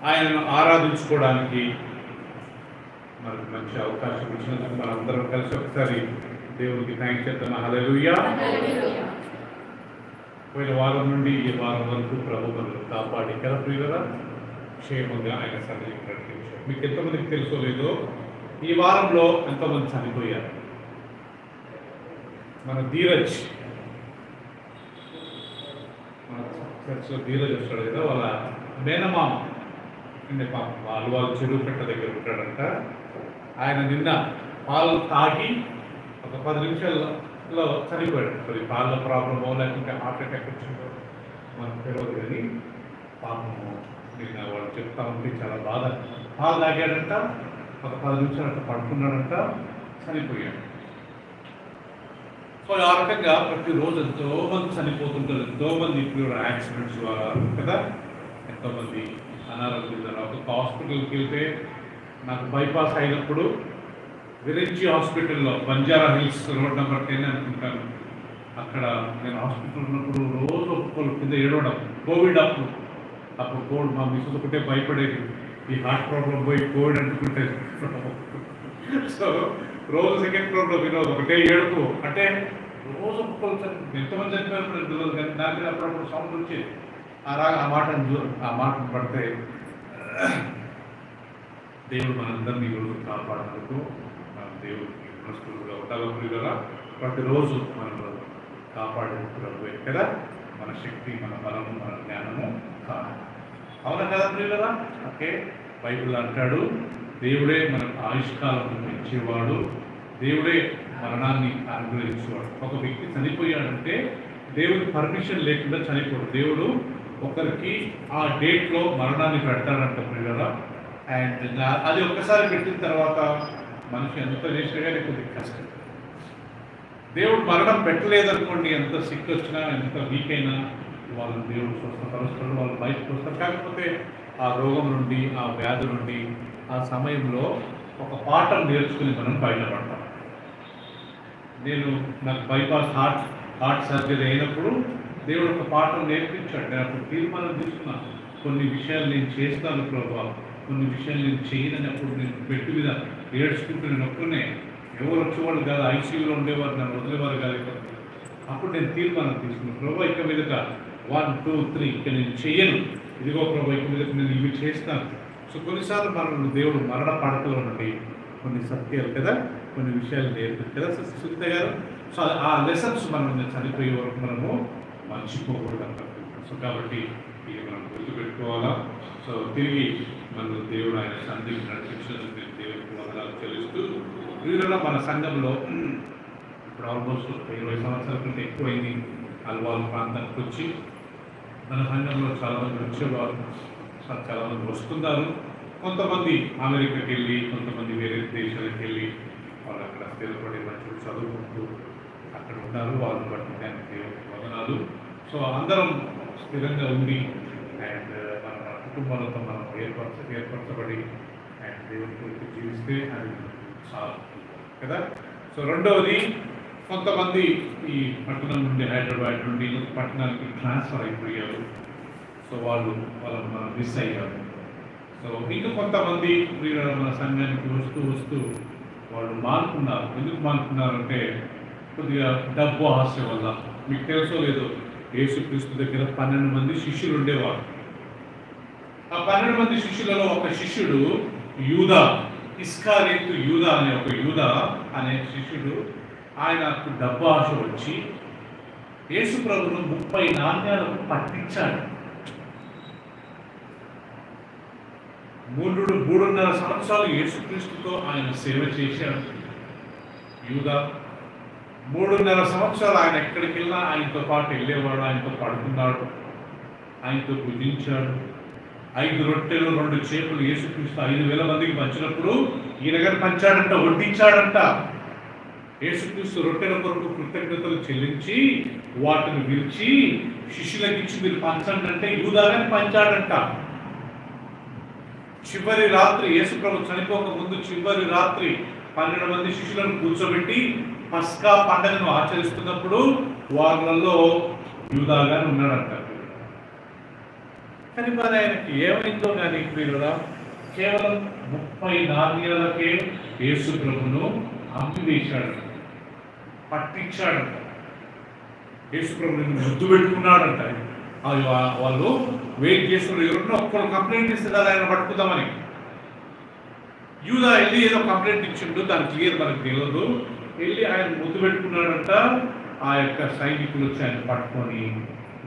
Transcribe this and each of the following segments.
ఆయనను ఆరాధించుకోవడానికి మనకు మంచి అవకాశం ఇచ్చినందుకు మనందరం కలిసి ఒకసారి దేవునికి థ్యాంక్స్ చెప్తాను. హల్లెలూయా. పోయిన వారం నుండి ఈ వారం వరకు ప్రభు మనల్ని కాపాడి కదా ప్రియులరా క్షేమంగా ఆయన సన్నిధికి నడిపించారు. మీకు ఎంతమందికి తెలుసో లేదో ఈ వారంలో ఎంతోమంది చనిపోయారు. మన ధీరజ్, మన చర్చలో ధీరజ్ వస్తాడు కదా, వాళ్ళ మేనమామ నిన్న పాపం వాళ్ళు చెరువు కట్ట దగ్గర ఉంటాడంట. ఆయన నిన్న పాలు తాగి ఒక 10 నిమిషాల్లో చనిపోయాడు. అది పాల ప్రాబ్లమో లేకుంటే హార్ట్ అటాక్ వచ్చిందో మనకు తెలియదు. కానీ పాపము నిన్న వాళ్ళు చెప్తా ఉంటే చాలా బాధ. పాలు తాగాడంట, ఒక 10 నిమిషాలు పడుకున్నాడంట, చనిపోయాడు. సో ఆ రకంగా ప్రతిరోజు ఎంతోమంది చనిపోతుంటారు. ఎంతోమంది ఇప్పుడు యాక్సిడెంట్స్ ద్వారా కదా, ఎంతోమంది అనారోగ్యం ద్వారా. ఒక హాస్పిటల్కి వెళ్తే నాకు బైపాస్ అయినప్పుడు విరించి హాస్పిటల్లో బంజారా హిల్స్ రోడ్ నెంబర్ 10 అనుకుంటాను, అక్కడ నేను హాస్పిటల్ ఉన్నప్పుడు రోజు ఒక్కొక్కరు కింద ఏడవడం. కోవిడ్ అప్పుడు కోవిడ్ మా మిస్సెస్ ఒకటే భయపడేది, ఈ హార్ట్ ప్రాబ్లం పోయి కోవిడ్ అంటుకుంటే. సో రోజు సెకండ్ ఫ్లోర్లో వినోద్ ఒకటే ఏడుపు. అంటే రోజు ఒక్కొక్కరు ఎంతమంది చనిపోయినప్పుడు తెలియదు, కానీ దాని మీద అప్పుడప్పుడు సౌండ్ వచ్చేది. ఆ మాటను పడితే దేవుడు మనందరినీ ఈరోజు కాపాడేందుకు మన దేవుడికి మనస్ఫూర్తిగా ఉండాలి కదా. ప్రతిరోజు మనల్ని కాపాడేందుకు కదా, మన శక్తి, మన బలము, మన జ్ఞానము కాదు. అవునా కదా ప్రియులరా? ఓకే, బైబిల్ అంటాడు దేవుడే మనకు ఆయుష్కాలం ఇచ్చేవాడు, దేవుడే మరణాన్ని అనుగ్రహించేవాడు. ఒక వ్యక్తి చనిపోయాడంటే దేవుడి పర్మిషన్ లేకుండా చనిపోడు. దేవుడు ఒకరికి ఆ డేట్లో మరణాన్ని పెడతాడంట ప్రియులరా. అండ్ అది ఒక్కసారి పెట్టిన తర్వాత మనిషి ఎంత చేసినా కానీ కొద్దిగా కష్టం. దేవుడు మరణం పెట్టలేదనుకోండి, ఎంత సిక్ వచ్చినా ఎంత వీక్ అయినా వాళ్ళని దేవుడు స్వస్థపరుస్తాడు, వాళ్ళు బయటకు వస్తారు. కాకపోతే ఆ రోగం నుండి, ఆ వ్యాధి నుండి ఆ సమయంలో ఒక పాఠం నేర్చుకుని మనం బయటపడతాం. నాకు బైపాస్ హార్ట్ సర్జరీ అయినప్పుడు దేవుడు ఒక పాఠం నేర్పించాడు. నేను అప్పుడు తీర్మానం తీసుకున్నాను, కొన్ని విషయాలు నేను చేస్తాను ప్రభావ, కొన్ని విషయాలు నేను చేయనని. అప్పుడు నేను బెడ్ మీద ఏడ్చుకుంటూ నేను ఒక్కనే, ఎవరు వచ్చేవాళ్ళు కాదు, ఐసీయూలో ఉండేవారు, నన్ను వదిలేవారు కాదు. అప్పుడు నేను తీర్మానం తీసుకున్నాను, ప్రభావ ఇక మీదట 1, 2, 3 ఇక నేను చెయ్యను, ఇదిగో ప్రభావ ఇక మీదట నేను ఇవి చేస్తాను. సో కొన్నిసార్లు మనం దేవుడు మరణ పడకలో నుండి కొన్ని సత్యాలు కదా, కొన్ని విషయాలు నేర్పుతుంది కదా సునీత గారు. సో ఆ లెసన్స్ మనం చనిపోయే వరకు మనము మర్చిపోకూడదు అంటారు. సో కాబట్టి ఇది మనం గుర్తుపెట్టుకోవాలా. సో తిరిగి మన దేవుడు ఆయన సన్నిధికి నడిపించినందుకు నేను దేవుడికి వందనాలు చెల్లిస్తూ, వీళ్ళలో మన సంఘంలో ఇప్పుడు ఆల్మోస్ట్ 20 సంవత్సరాల కంటే ఎక్కువైంది అల్వాల్ ప్రాంతానికి వచ్చి మన సంఘంలో చాలామంది వచ్చేవారు, చాలామంది వస్తున్నారు. కొంతమంది అమెరికాకి వెళ్ళి, కొంతమంది వేరే దేశాలకు వెళ్ళి వాళ్ళు అక్కడ స్థిరపడి మంచి చదువుకుంటూ అక్కడ ఉన్నారు. వాళ్ళని బట్టి దానికి దేవుడికి వందనాలు. సో అందరం స్థిరంగా ఉండి అండ్ మన కుటుంబాలతో మనం ఏర్పరచబడి అండ్ దేవుని గురించి జీవిస్తే అది చాలు కదా. సో రెండవది, కొంతమంది ఈ పట్టణం నుండి, హైదరాబాద్ నుండి పట్టణానికి ట్రాన్స్ఫర్ అయిపోయారు. సో వాళ్ళని మనం మిస్ అయ్యారు. సో ఇంకా కొంతమంది మన సంఘానికి వస్తూ వాళ్ళు మానుకున్నారు. ఎందుకు మానుకున్నారంటే కొద్దిగా డబ్బు ఆశ వల్ల. మీకు తెలుసో లేదో, యేసుక్రీస్తు దగ్గర 12 మంది శిష్యులు ఉండేవారు. ఆ 12 మంది శిష్యులలో ఒక శిష్యుడు యూదా, ఇస్కారియతు యూదా అనే శిష్యుడు, ఆయనకు డబ్బు ఆశ వచ్చి యేసు ప్రభువును 30 నాణ్యాలకు పట్టించాడు. 3.5 సంవత్సరాలు యేసుక్రీస్తుతో ఆయన సేవ చేశాడు యూదా. 3.5 సంవత్సరాలు ఆయన ఎక్కడికి వెళ్ళినా ఆయనతో పాటు వెళ్ళేవాడు, ఆయనతో పడుకున్నాడు, ఆయనతో భుజించాడు. 5 రొట్టెలు 2 చేపలు యేసుక్రీస్తు 5,000 మందికి పంచినప్పుడు ఈయన గారు పంచాడంట, వడ్డించాడంట. యేసుక్రీస్తు రొట్టెల కొరకు కృతజ్ఞతలు చెల్లించి వాటిని విరిచి శిష్యులకు ఇచ్చి మీరు పంచండి అంటే యూదాగాని పంచాడంట. చివరి రాత్రి, యేసు ప్రభు చనిపోక ముందు చివరి రాత్రి 12 మంది శిష్యులను కూర్చోబెట్టి పస్కా పండుగను ఆచరిస్తున్నప్పుడు వాళ్ళల్లో యూదాగాని ఉన్నాడంట. కానీ మరి ఆయనకి ఏమైందో కానీ ప్రియులారా, కేవలం 30 నాణ్యాలకే యేసు ప్రభును అమ్మివేశాడు, పట్టించాడంట. యేసు ప్రభుని ముద్దు పెట్టుకున్నాడంట. వాళ్ళు వెయిట్ చేస్తున్నారు, ఎవరన్నా ఒక్కరు కంప్లైంట్ ఇస్తే కదా ఆయన పట్టుకుందామని. యూదా వెళ్ళి ఏదో కంప్లైంట్ ఇచ్చిండు, దాని క్లియర్ మనకు తెలియదు. వెళ్ళి ఆయన ముద్దు పెట్టుకున్నాడంట. ఆ యొక్క సైనికులు వచ్చి ఆయన పట్టుకొని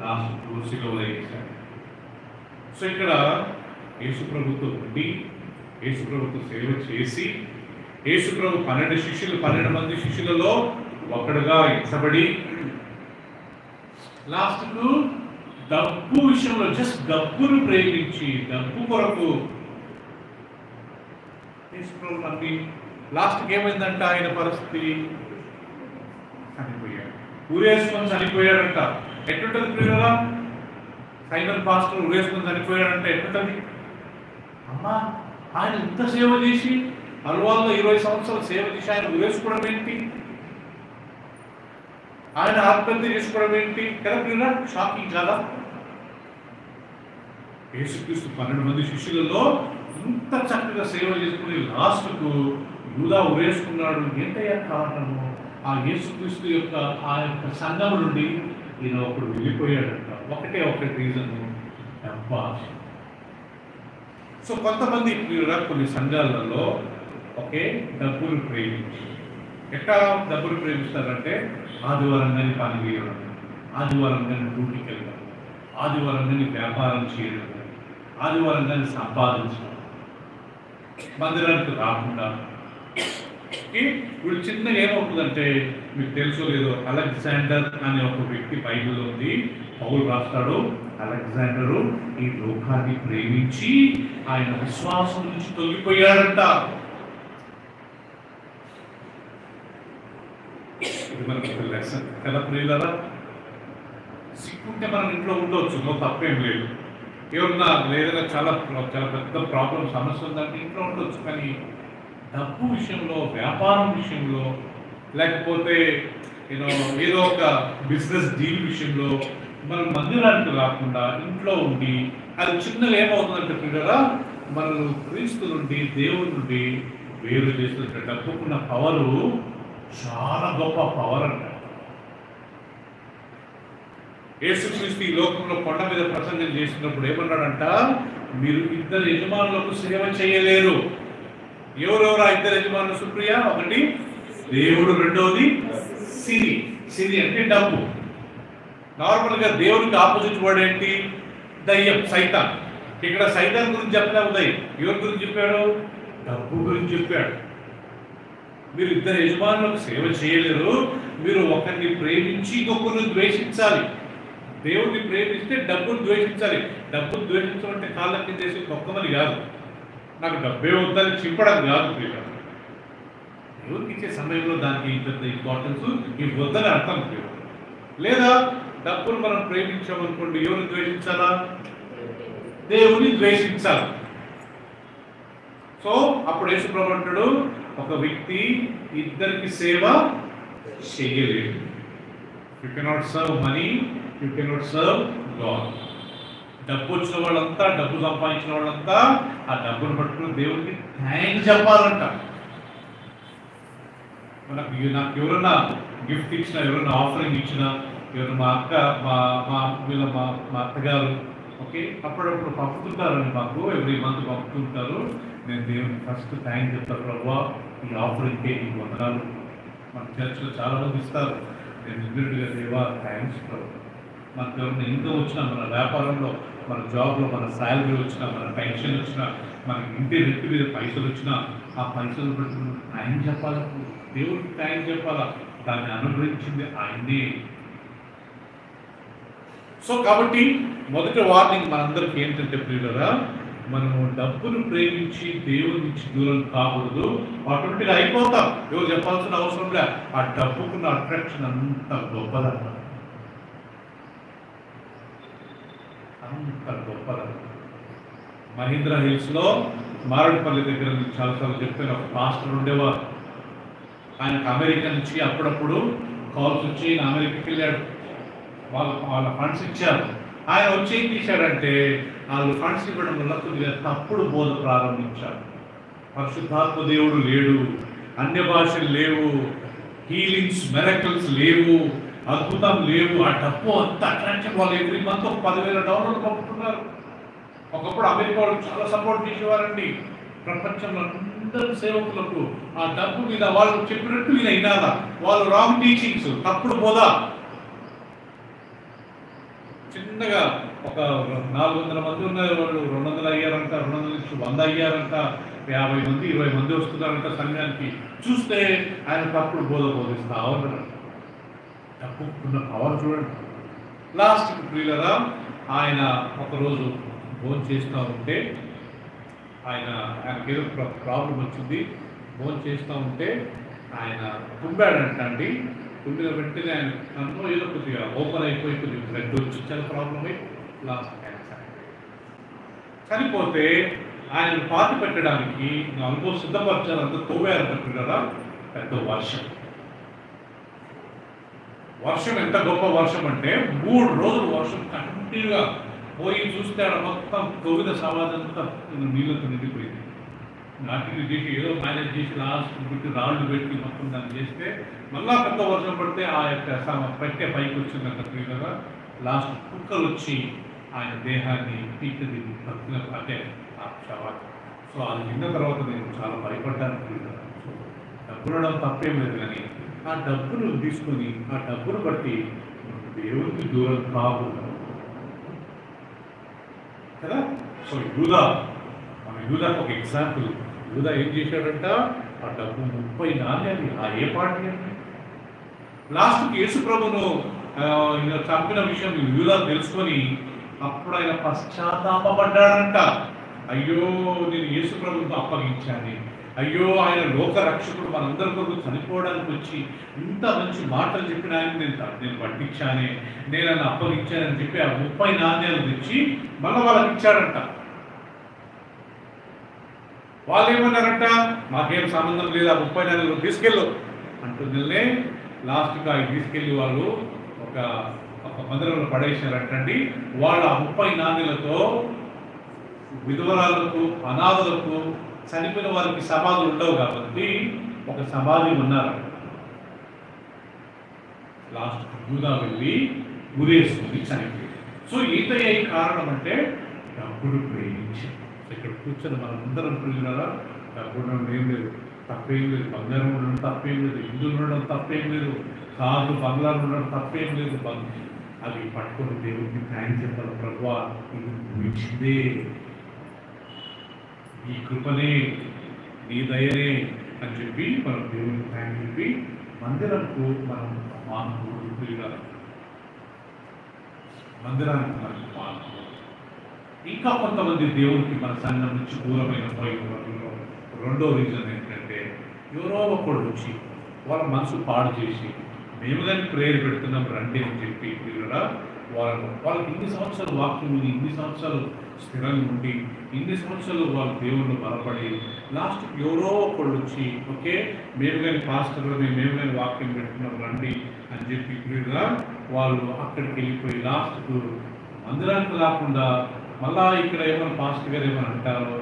లాస్ట్ సిలువలో వేశారు. సో ఇక్కడ యేసు ప్రభుతో ఉండి, యేసు ప్రభుతో సేవ చేసి, యేసు ప్రభు 12 మంది శిష్యులలో ఒకడుగా ఎంచబడి, లాస్ట్కు డబ్బు విషయంలో జస్ట్ డబ్బును ప్రేమించి, డబ్బు కొరకు యేసు ప్రభు నమ్మి లాస్ట్కి ఏమైందంట, ఆయన పరిస్థితి చనిపోయాడు. ఊరేసుకొని చనిపోయాడంట. ఎట్లుంటుంది ప్రియులారా? సైమన్ పాస్టర్ ఊరేసుకొని చనిపోయాడంటే ఎట్లుంటుంది? అమ్మా, ఆయన ఇంత సేవ చేసి అల్వాల్లో 20 సంవత్సరాలు సేవ చేసి ఆయన ఊరేసుకోవడం ఏంటి? ఆయన ఆత్మహత్య చేసుకోవడం ఏంటి? కదా ప్రియులారా, షాకింగ్ కదా? యేసుక్రీస్తు 12 మంది శిష్యులలో ఇంత చక్కగా సేవ చేసుకుని లాస్ట్కు యూదా ఊరేసుకున్నాడు. ఏంటయ్యా కారణము? ఆ యేసుక్రీస్తు యొక్క ఆ యొక్క సంఘం నుండి ఈయన ఒకడు వెళ్ళిపోయాడంట. ఒకటి రీజను, డబ్బు. సో కొంతమంది కొన్ని సంఘాలలో డబ్బులు ప్రేమించి, ఎట్లా డబ్బులు ప్రేమిస్తారంటే ఆదివారం కానీ పని చేయడం, ఆదివారం కానీ డ్యూటీకి వెళ్ళడం, ఆదివారం కానీ వ్యాపారం చేయడం, ఆదివారం కానీ సంపాదించడం, మందిరానికి రాకుండా. ఇప్పుడు చిన్నగా ఏమవుతుందంటే, మీకు తెలుసో లేదో, అలెగ్జాండర్ అనే ఒక వ్యక్తి బైబిల్లో ఉంది. పౌలు రాస్తాడు, అలెగ్జాండరు ఈ లోకాన్ని ప్రేమించి ఆయన విశ్వాసం నుంచి తొలగిపోయాడంట. ఇది మనకు ఒక లెసన్ కదా ప్రియులారా. సిక్కుంటే మనం ఇంట్లో ఉండవచ్చు, నో తప్పేం లేదు. ఏమన్నా లేదన్నా చాలా పెద్ద ప్రాబ్లం, సమస్య ఉందంటే ఇంట్లో ఉండొచ్చు. కానీ డబ్బు విషయంలో, వ్యాపారం విషయంలో, లేకపోతే ఏదో ఒక బిజినెస్ డీల్ విషయంలో మనం మందిరానికి రాకుండా ఇంట్లో ఉండి, అది చిన్నగా ఏమవుతుందంటే పిల్లరా, మనల్ని క్రీస్తు నుండి, దేవుడి నుండి వేరు చేస్తున్న డబ్బుకున్న పవరు చాలా గొప్ప పవర్ అంట. యేసుక్రీస్తు ఈ లోకంలో కొండ మీద ప్రసంగం చేసినప్పుడు ఏమన్నాడంట, మీరు 2 యజమానులకు సేవ చేయలేరు. ఎవరెవరు ఆ 2 యజమానులు సుప్రియ? ఒకటి దేవుడు, రెండవది సిరి. సిరి అంటే డబ్బు. నార్మల్గా దేవుడికి ఆపోజిట్ వర్డ్ ఏంటి? దయ్యం, సైతాన్. ఇక్కడ సైతాన్ గురించి చెప్పలే ఉదయం. ఎవరి గురించి చెప్పాడు? డబ్బు గురించి చెప్పాడు. మీరు 2 యజమానులకు సేవ చేయలేరు. మీరు ఒకరిని ప్రేమించి ఇంకొకరిని ద్వేషించాలి. దేవుడిని ప్రేమిస్తే డబ్బును ద్వేషించాలి. డబ్బును ద్వేషించడం అంటే కాళ్ళ కింద చేసి మొక్కమని కాదు, నాకు డబ్బే వద్దని చింపడం కాదు. దేవుడికి ఇచ్చే సమయంలో దానికి ఇంత ఇంపార్టెన్స్ ఇవ్వద్దని అర్థం. లేదా డబ్బును మనం ప్రేమించామనుకోండి, ఎవరిని ద్వేషించాలా? దేవుని ద్వేషించాలి. సో అప్పుడు యేసుప్రభు అంటాడు, ఒక వ్యక్తి 2 సేవ చేయలేడు. You cannot serve money, you cannot serve God. డబ్బు వచ్చిన వాళ్ళంతా, డబ్బు సంపాదించిన వాళ్ళంతా ఆ డబ్బును పట్టుకుని దేవుడికి థ్యాంక్స్ చెప్పాలంట. నాకు ఎవరన్నా గిఫ్ట్ ఇచ్చినా, ఎవరన్నా ఆఫరింగ్ ఇచ్చినా, ఎవరైనా మా అక్క, మా అత్తగారు అప్పుడప్పుడు పంపుతుంటారని మాకు ఎవ్రీ మంత్ పంపుతుంటారు. నేను దేవుడికి ఫస్ట్ థ్యాంక్ చెప్తాను, ప్రభువా ఈ ఆఫరింగ్కే నీకు వందనాలు. మన చర్చ్లో చాలామంది ఇస్తారు. నేను ఇమ్మీడియట్గా దేవా థ్యాంక్స్ ప్రభు. మనకు ఎవరైనా ఇన్కమ్ వచ్చినా, మన వ్యాపారంలో, మన జాబ్లో మన శాలరీ వచ్చినా, మన పెన్షన్ వచ్చినా, మనకి ఇంటి రెట్టు మీద పైసలు వచ్చినా, ఆ పైసలు బట్టి థ్యాంక్ చెప్పాలా, దేవుడికి థ్యాంక్ చెప్పాలా. దాన్ని అనుగ్రహించింది ఆయనే. సో కాబట్టి మొదటి వార్నింగ్ మనందరికీ ఏంటంటే ప్రియులారా, మనము డబ్బును ప్రేమించి దేవుడి నుంచి దూరం కాకూడదు. ఆటోమేటిక్గా అయిపోతాం. ఎవరు చెప్పాల్సిన అవసరం లే. ఆ డబ్బుకున్న అట్రాక్షన్ అంత గొప్పదన్నమాట, అంత గొప్పదన్నమాట. మహీంద్రా హిల్స్లో మారడుపల్లి దగ్గర నుంచి చాలాసార్లు చెప్పాను, ఒక పాస్టర్ ఉండేవారు. ఆయనకు అమెరికా నుంచి అప్పుడప్పుడు కాల్స్ వచ్చి అమెరికాకి వెళ్ళాడు. వాళ్ళ ఫండ్స్ ఇచ్చారు. ఆయన వచ్చి ఏం చేశాడంటే వాళ్ళు ఫండ్స్ ఇవ్వడం వల్ల కొద్దిగా తప్పుడు బోధ ప్రారంభించారు. పరిశుద్ధాత్మ దేవుడు లేడు, అన్య భాషలు లేవు, హీలింగ్స్ మెరకల్స్ లేవు, అద్భుతం లేవు. ఆ డబ్బు అంత అట్రాక్షన్. వాళ్ళు ఎవ్రీ మంత్ ఒక $10,000 పంపుతున్నారు. ఒకప్పుడు అమెరికా వాళ్ళు చాలా సపోర్ట్ చేసేవారండి ప్రపంచంలో అందరు సేవకులకు. ఆ డబ్బు మీద వాళ్ళు చెప్పినట్టు మీద అయినాదా, వాళ్ళు రాంగ్ టీచింగ్స్, తప్పుడు బోధ. చిన్నగా ఒక 400 మంది ఉన్నారు, వాళ్ళు 200 అయ్యారంట, 200 నుంచి 100 అయ్యారంట, 50 మంది 20 మంది వస్తున్నారంట సంఘానికి. చూస్తే ఆయన తప్పుడు బోధ బోధిస్తా ఉన్నాడు. తప్పుకున్న పవర్ చూడండి. లాస్ట్కి ప్రియులరా, ఆయన ఒకరోజు భోజనం చేస్తూ ఉంటే ఆయనకి ఏదో ప్రాబ్లం వచ్చింది. భోజనం చేస్తూ ఉంటే ఆయన తుమ్మాడంట అండి. తుమ్మిన వెంటనే ఆయన కన్ను ఏదో కొద్దిగా ఓపెన్ అయిపోయి కొద్దిగా బ్లడ్ వచ్చి చాలా ప్రాబ్లం అయి లాస్ట్ క్యాన్సర్ చనిపోతే ఆయన పాతి పెట్టడానికి ఆల్మోస్ట్ సిద్ధపరచాలంతా తోవారంట కదా. పెద్ద వర్షం ఎంత గొప్ప వర్షం అంటే 3 రోజులు వర్షం కంటిన్యూగా పోయి చూస్తే ఆడ మొత్తం తొవ్విన సమాజంతా నీళ్ళతో నిండిపోయింది. నాటిని చేసి ఏదో మేనేజ్ చేసి లాస్ట్ పెట్టి రాళ్ళు పెట్టి మొత్తం దాన్ని చేస్తే మళ్ళా పెద్ద వర్షం పడితే ఆ యొక్క పెట్టే పైకి వచ్చిందంట ప్రియులుగా. లాస్ట్ కుక్కలు వచ్చి ఆయన దేహాన్ని పీకది అంటే ఆ శవాన్ని. సో అది విన్న తర్వాత నేను చాలా భయపడ్డాను ప్రియులుగా. డబ్బునడం తప్పేం లేదు, కానీ ఆ డబ్బును తీసుకొని ఆ డబ్బును బట్టి దేవునికి దూరం కాదు కదా. సో యూదాకు ఒక ఎగ్జాంపుల్. యూదా ఏం చేశాడంట, ఆ డబ్బు 30 నాణ్యాలు ఏ పార్టీ అండి. లాస్ట్కి యేసు ప్రభును చంపిన విషయం యూదా తెలుసుకొని అప్పుడు ఆయన పశ్చాత్తాపడ్డాడంట. అయ్యో నేను యేసు ప్రభువుతో అప్పగించాను, అయ్యో ఆయన లోక రక్షకుడు మనందరి కొరకు చనిపోవడానికి వచ్చి ఇంత మంచి మాటలు చెప్పిన ఆయన నేను పట్టించానే, నేను ఆయన అప్పగించానని చెప్పి ఆ 30 నాణ్యాలు తెచ్చి మళ్ళీ వాళ్ళకి ఇచ్చాడంట. వాళ్ళు ఏమన్నారంట, మాకేం సంబంధం లేదు, ఆ 30 నాణ్యాలు తీసుకెళ్ళు అంటుందిలే. లాస్ట్గా అవి తీసుకెళ్ళి వాళ్ళు ఒక మందిరంలో పడేసారంటండి. వాళ్ళు ఆ 30 నాణ్యాలతో విధవరాలకు, అనాథులకు, చనిపోయిన వారికి సమాధులు ఉండవు కాబట్టి ఒక సమాధి ఉన్నారు. లాస్ట్ యూదా వెళ్ళి ఉరేసుకుని చనిపోయింది. సో ఈతయ్య కారణం అంటే డబ్బును ప్రేమించి. ఇక్కడ కూర్చొని మనందరం ప్రియులారా, డబ్బు ఉండడం ఏం లేదు, తప్పేం లేదు, బంగారం ఉండడం తప్పేం లేదు, ఇల్లు ఉండడం తప్పేం లేదు, కార్లు బంగ్లాలు ఉండడం తప్పేం లేదు. అవి పట్టుకొని దేవుడికి థ్యాంక్స్ చెప్పాలి. ప్రభువా ఇది మించిందే, ఈ కృపనే, నీ దయనే అని చెప్పి మనం దేవుడికి థ్యాంక్స్ చెప్పి మందిరంకు మనం మందిరానికి మనకు మానవుడు. ఇంకా కొంతమంది దేవుడికి మన సంఘం నుంచి దూరమైన పోయిన రెండో రీజన్ ఏంటంటే, ఎవరో ఒకడు వచ్చి వాళ్ళ మనసు పాడు చేసి మేము కానీ ప్రేయర్ పెడుతున్నాం రండి అని చెప్పి కూడా వాళ్ళకి ఇన్ని సంవత్సరాలు వాక్యం ఉంది, ఇన్ని సంవత్సరాలు స్థిరంగా ఉండి, ఇన్ని సంవత్సరాలు వాళ్ళు దేవుళ్ళు బలపడి లాస్ట్కి ఎవరో ఒకళ్ళు వచ్చి ఓకే మేము కానీ పాస్టర్లు మేము కానీ వాక్యం పెడుతున్నాం రండి అని చెప్పి కూడా వాళ్ళు అక్కడికి వెళ్ళిపోయి లాస్ట్కు మందిరానికి రాకుండా మళ్ళా ఇక్కడ ఏమైనా పాస్టర్ గారు ఏమైనా అంటారో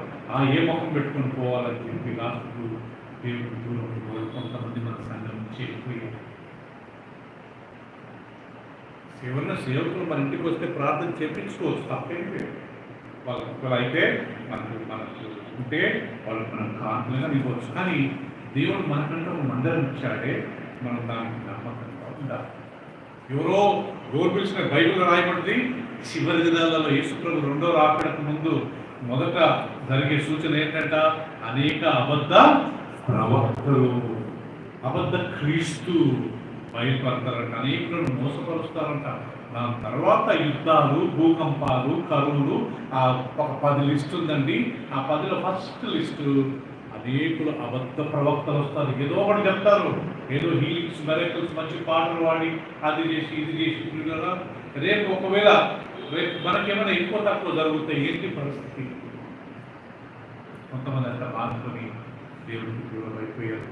ఏ ముఖం పెట్టుకొని పోవాలని చెప్పి లాస్ట్కు దేవుడు దూరం కొంతమంది మన సంఘం నుంచి వెళ్ళిపోయారు. ఎవరైనా సేవకులు మన ఇంటికి వస్తే ప్రార్థన చేయించుకోవచ్చు, తప్పేం లేదు. వాళ్ళకి అయితే మనకు ఉంటే వాళ్ళకి మనం కాన్ఫిడెంట్గా ఇవ్వచ్చు. కానీ దేవుడు మనకంటే ఒక మందిరం ఇచ్చాడే, మనం దానికి నమ్మకంగా ఉండాలి. ఎవరో పిలిచిన బైబిల్లో రాయబడింది, చివరి దినాలలో యేసుప్రభు రెండో రాకడకు ముందు మొదట జరిగే సూచన ఏంటంట, అనేక అబద్ధ ప్రవక్తలు, అబద్ధ క్రీస్తు బయలుపడతారంట, అనేకులను మోసపరుస్తారంట. దాని తర్వాత యుద్ధాలు, భూకంపాలు, కరువులు, ఒక 10 లిస్టు ఉందండి. ఆ 10లో ఫస్ట్ లిస్టు అనేకులు అబద్ధ ప్రవక్తలు వస్తారు. ఏదో ఒకటి చెప్తారు, ఏదో హీలింగ్స్ మెరకల్స్ మంచి పాటలు వాడి అది చేసి ఇది చేసి కదా. రేపు ఒకవేళ మనకేమైనా ఎక్కువ తక్కువ జరుగుతాయి, ఏంటి పరిస్థితి? కొంతమంది అంతా బాధకొని దేవుడికి దూరం అయిపోయారు.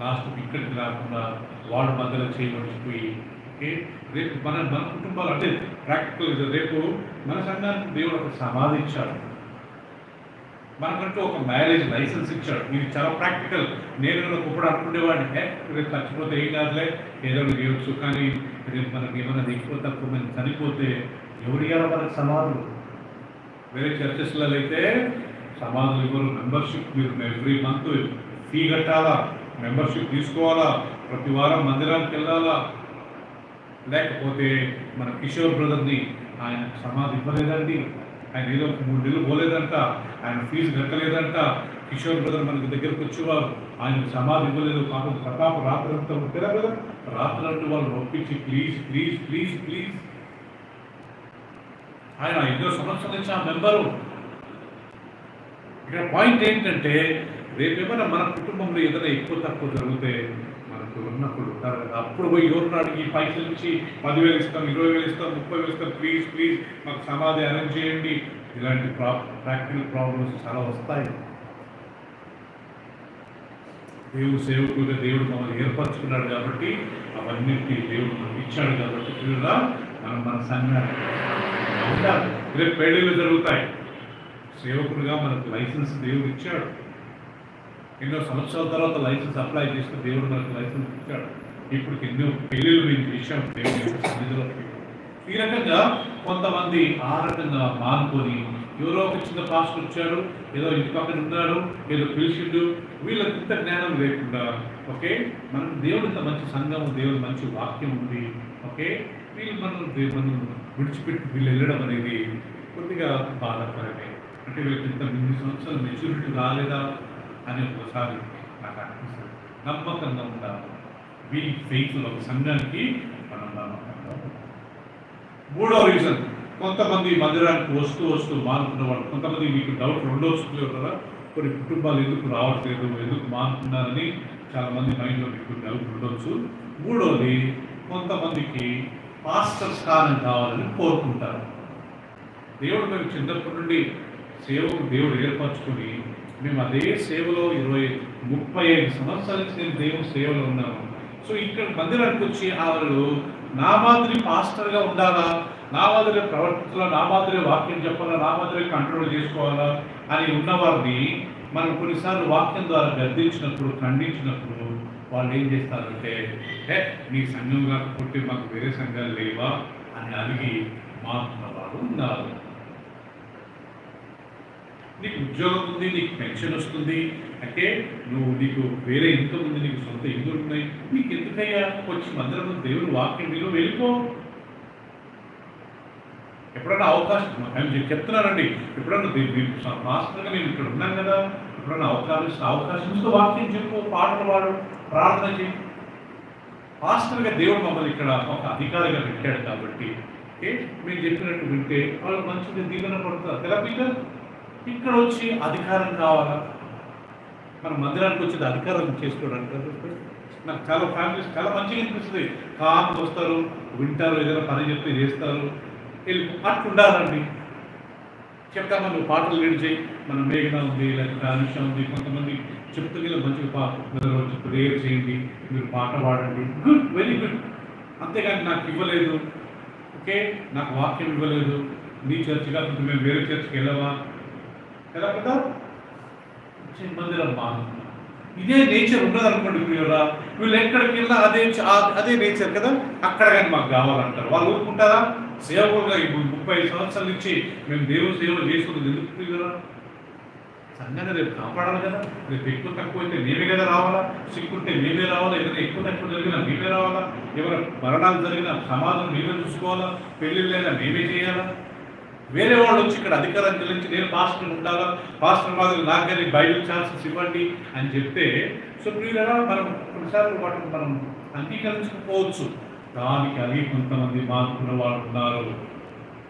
లాస్ట్ ఇక్కడికి రాకుండా వాళ్ళ మధ్యలో చేయమనిపోయి రేపు మన మన కుటుంబాలు అంటే ప్రాక్టికల్ రేపు మన సంఘానికి దేవుడు ఒక సమాధి ఇచ్చాడు, మనకంటూ ఒక మ్యారేజ్ లైసెన్స్ ఇచ్చాడు. ఇది చాలా ప్రాక్టికల్. నేను ఇప్పుడు అనుకునేవాడిని రేపు చచ్చిపోతే ఏం కాదులే, ఏదో చేయొచ్చు, కానీ రేపు మనకి ఏమైనా ఎక్కువ తక్కువ మంది చనిపోతే ఎవరు ఇవ్వాలి మనకు సమాధులు? వేరే చర్చెస్లలో అయితే సమాధులు ఇవ్వరు. మెంబర్షిప్ మీరు ఎవ్రీ మంత్ ఫీ కట్టాలా, మెంబర్షిప్ తీసుకోవాలా, ప్రతి వారం మందిరానికి వెళ్ళాలా. లేకపోతే మన కిషోర్ బ్రదర్ని ఆయన సమాధి ఇవ్వలేదండి, ఆయన ఏదో 3 నెలలు పోలేదంట, ఆయన ఫీజు కట్టలేదంట. కిషోర్ బ్రదర్ మనకి దగ్గరకు వచ్చేవారు, ఆయనకు సమాధి ఇవ్వలేదు. పాపం ప్రతాప్ రాత్రంతా ఉంటారా బ్రదర్, రాత్రంటూ వాళ్ళు ఒప్పించి ప్లీజ్ ప్లీజ్ ప్లీజ్ ప్లీజ్, ఆయన 5 సంవత్సరాల నుంచి ఆ మెంబరు. ఇక్కడ పాయింట్ ఏంటంటే రేపేమైనా మన కుటుంబంలో ఏదైనా ఎక్కువ తక్కువ జరిగితే మనకు ఉన్నప్పుడు ఉంటారు కదా, అప్పుడు పోయి ఎవరు అడిగి పైసలు ఇచ్చి 10,000 ఇస్తాం, 20,000 ఇస్తాం, 30,000 ఇస్తాం, ప్లీజ్ ప్లీజ్ మాకు సమాధి అరేంజ్ చేయండి. ఇలాంటి ప్రాక్టికల్ ప్రాబ్లమ్స్ చాలా వస్తాయి. దేవుడు సేవకులుగా దేవుడు మమ్మల్ని ఏర్పరచుకున్నాడు కాబట్టి, అవన్నింటి దేవుడు మనకు ఇచ్చాడు కాబట్టి పిల్లలా మనం మన సంఘాన్ని ఉంటారు. రేపు పెళ్ళిళ్ళు జరుగుతాయి, సేవకులుగా మనకు లైసెన్స్ దేవుడు ఇచ్చాడు. ఎన్నో సంవత్సరాల తర్వాత లైసెన్స్ అప్లై చేస్తే దేవుడు మనకు లైసెన్స్ ఇచ్చాడు. ఇప్పుడు ఎన్నో పెళ్ళిళ్ళు మేము చేశాం దేవుడి సన్నిధిలో. ఈ రకంగా కొంతమంది ఆ రకంగా మానుకొని ఎవరో ఒక చిన్న పాస్టర్ వచ్చాడు, ఏదో ఇంటి పక్కన ఉన్నాడు, ఏదో పిలిచిండు, వీళ్ళకి ఇంత జ్ఞానం లేకుండా ఓకే మనం దేవుడు ఇంత మంచి సంఘం, దేవుడు మంచి వాక్యం ఉంది ఓకే, వీళ్ళు మనం విడిచిపెట్టి వీళ్ళు వెళ్ళడం అనేది కొద్దిగా బాధాకరమే. అంటే వీళ్ళకి ఇంత 8 సంవత్సరాలు మెచ్యూరిటీ రాలేదా అని ఒకసారి నాకు అనిపిస్తుంది. నమ్మకంగా ఉండాలి, వీ ఫెయిత్ఫుల్ ఒక సంఘానికి మనం నమ్మకంగా. 3వ రీజన్, కొంతమంది మందిరానికి వస్తూ వస్తూ మానుకున్న వాళ్ళు. కొంతమంది మీకు డౌట్ ఉండొచ్చు కదా, కొన్ని కుటుంబాలు ఎందుకు రావట్లేదు, ఎందుకు మానుకున్నారని చాలామంది మైండ్లో మీకు డౌట్ ఉండొచ్చు. 3వది, కొంతమందికి పాస్టర్ స్థానం కావాలని కోరుకుంటారు. దేవుడు మేము చిన్నప్పటి నుండి సేవకు దేవుడు ఏర్పరచుకొని మేము అదే సేవలో 35 సంవత్సరాల నుంచి నేను దేవుని సేవలో ఉన్నాను. సో ఇక్కడ మందిరానికి వచ్చి వాళ్ళు నా మాదిరి పాస్టర్గా ఉండాలా, నా మాదిరి ప్రవర్తించాలా, నా మాదిరి వాక్యం చెప్పాలా, నా మాదిరి కంట్రోల్ చేసుకోవాలా అని ఉన్నవారిని మనం కొన్నిసార్లు వాక్యం ద్వారా గద్దించినప్పుడు, ఖండించినప్పుడు వాళ్ళు ఏం చేస్తారంటే మీ సంఘం కాకపోతే మాకు వేరే సంఘాలు లేవా అని అడిగి మాకున్న వాళ్ళు ఉన్నారు. నీకు ఉద్యోగం ఉంది, నీకు పెన్షన్ వస్తుంది అంటే నీకు వేరే ఇన్కమ్ ఉంది, నీకు సొంత ఇల్లు ఉన్నాయి, నీకు ఎందుకయ్యా వచ్చి మందిరం దేవుని వాక్యం విలువ వెళ్ళిపో. ఎప్పుడన్నా అవకాశం నేను చెప్తున్నానండి, ఎప్పుడన్నా మాస్టర్గా నేను ఇక్కడ ఉన్నాను కదా, ఎప్పుడన్నా అవకాశం ఇస్తూ వాక్యం చెప్పు, పాటలు పాడు, ప్రార్థన చేయి. పాస్టర్గా దేవుడు మమ్మల్ని ఇక్కడ ఒక అధికారిగా పెట్టాడు కాబట్టి మేము చెప్పినట్టు వింటే వాళ్ళు మంచిగా దీవెన పడుతారు కదా. ఇక్కడ వచ్చి అధికారం కావాలా, మన మందిరానికి వచ్చేది అధికారం చేసుకోవడానికి. నాకు చాలా ఫ్యామిలీస్ చాలా మంచిగా అనిపిస్తుంది, కామ్కి వస్తారు, వింటారు, ఏదైనా పని చెప్తే చేస్తారు, వెళ్ళి అట్లుండాలండి. చెప్తామా నువ్వు పాటలు లీడ్ చేయి, మన మేఘన ఉంది, లేకపోతే అనుష ఉంది, కొంతమంది చెప్తూ మంచిగా వచ్చి ప్రేయర్ చేయండి, మీరు పాట పాడండి, గుడ్, వెరీ గుడ్. అంతేగాని నాకు ఇవ్వలేదు ఓకే, నాకు వాక్యం ఇవ్వలేదు, నీ చర్చ్ కాకపోతే మేము వేరే చర్చ్కి వెళ్ళవా ఎలా కదా. మందిరం బాగుంది, ఇదే నేచర్ ఉండదు అనుకోండి ప్రియురా, వీళ్ళు ఎక్కడికి వెళ్ళినా అదే నేచర్ కదా, అక్కడ కానీ మాకు కావాలంటారు. వాళ్ళు ఊరుకుంటారా? సేవకులుగా 35 సంవత్సరాల నుంచి మేము దేవుని సేవలు చేసుకున్నది ఎందుకు ప్రియురా? సంఘాన్ని రేపు కాపాడాలి కదా. రేపు ఎక్కువ తక్కువ అయితే మేమే కదా రావాలా, సిక్కుంటే మేమే రావాలా, ఏదైనా ఎక్కువ తక్కువ జరిగినా మేమే రావాలా, ఎవరైనా మరణాలు జరిగినా సమాధానం మేమే చూసుకోవాలా, పెళ్ళిళ్ళైనా మేమే చేయాలా. వేరే వాళ్ళు వచ్చి ఇక్కడ అధికారం చెల్లించి నేను పాస్టర్ ఉండాలా, పాస్టర్ మాదిరి నాకని బైబిల్ ఛాన్సెస్ ఇవ్వండి అని చెప్తే సో ప్రియులరా మనం కొన్నిసార్లు వాటిని మనం అంగీకరించకపోవచ్చు. దానికి అది కొంతమంది మానుకున్న వాళ్ళు ఉన్నారు.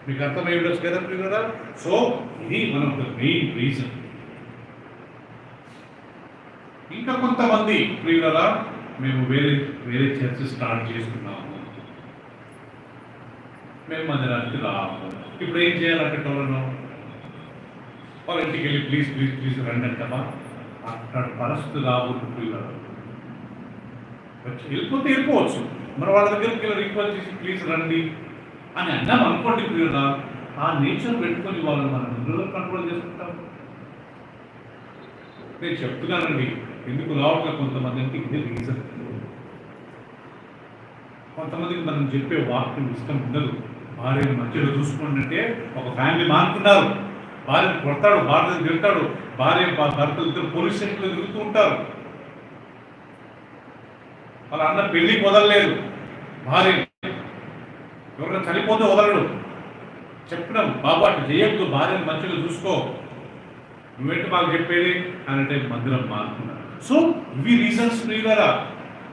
మీకు అర్థమై ఉండొచ్చు కదా ప్రియులరా. సో ఇది మనం మెయిన్ రీజన్. ఇంకా కొంతమంది ప్రియులరా మేము వేరే చర్చ్ స్టార్ట్ చేసుకున్నాము, మేము మందిరానికి రాము, ఇప్పుడు ఏం చేయాలంటే వాళ్ళ ఇంటికి వెళ్ళి ప్లీజ్ ప్లీజ్ ప్లీజ్ రండి అంటామా? అక్కడ పరిస్థితి రాబోతుంది. వెళ్ళిపోతే వెళ్ళిపోవచ్చు, మన వాళ్ళ దగ్గరికి వెళ్ళి రిక్వెస్ట్ చేసి ప్లీజ్ రండి అని అన్నాం అనుకోండి ప్రియుడా, ఆ నేచర్ పెట్టుకొని వాళ్ళని మనం ఎందులో కంట్రోల్ చేసుకుంటాం. నేను చెప్తున్నానండి, ఎందుకు రావట్లే కొంతమందికి ఇదే రీజన్. కొంతమందికి మనం చెప్పే వాక్యం ఇష్టం ఉండదు. భార్యను మధ్యలో చూసుకోండి అంటే ఒక ఫ్యామిలీ మానుకున్నారు, భార్యను కొడతాడు, భార్యను తిడతాడు, భర్తలు ఇద్దరు పోలీస్ స్టేషన్లో తిరుగుతూ ఉంటారు. వాళ్ళ అన్న పెళ్లికి వదలలేదు, భార్య ఎవరైనా చనిపోతే వదలడు. చెప్పినాం బాబు అటు చేయొద్దు, భార్యను మంచిగా చూసుకో, నువ్వేంటి మాకు చెప్పేది అని అంటే మందిరం మారుతున్నారు. సో ఇవి రీజన్స్ ప్రియులారా.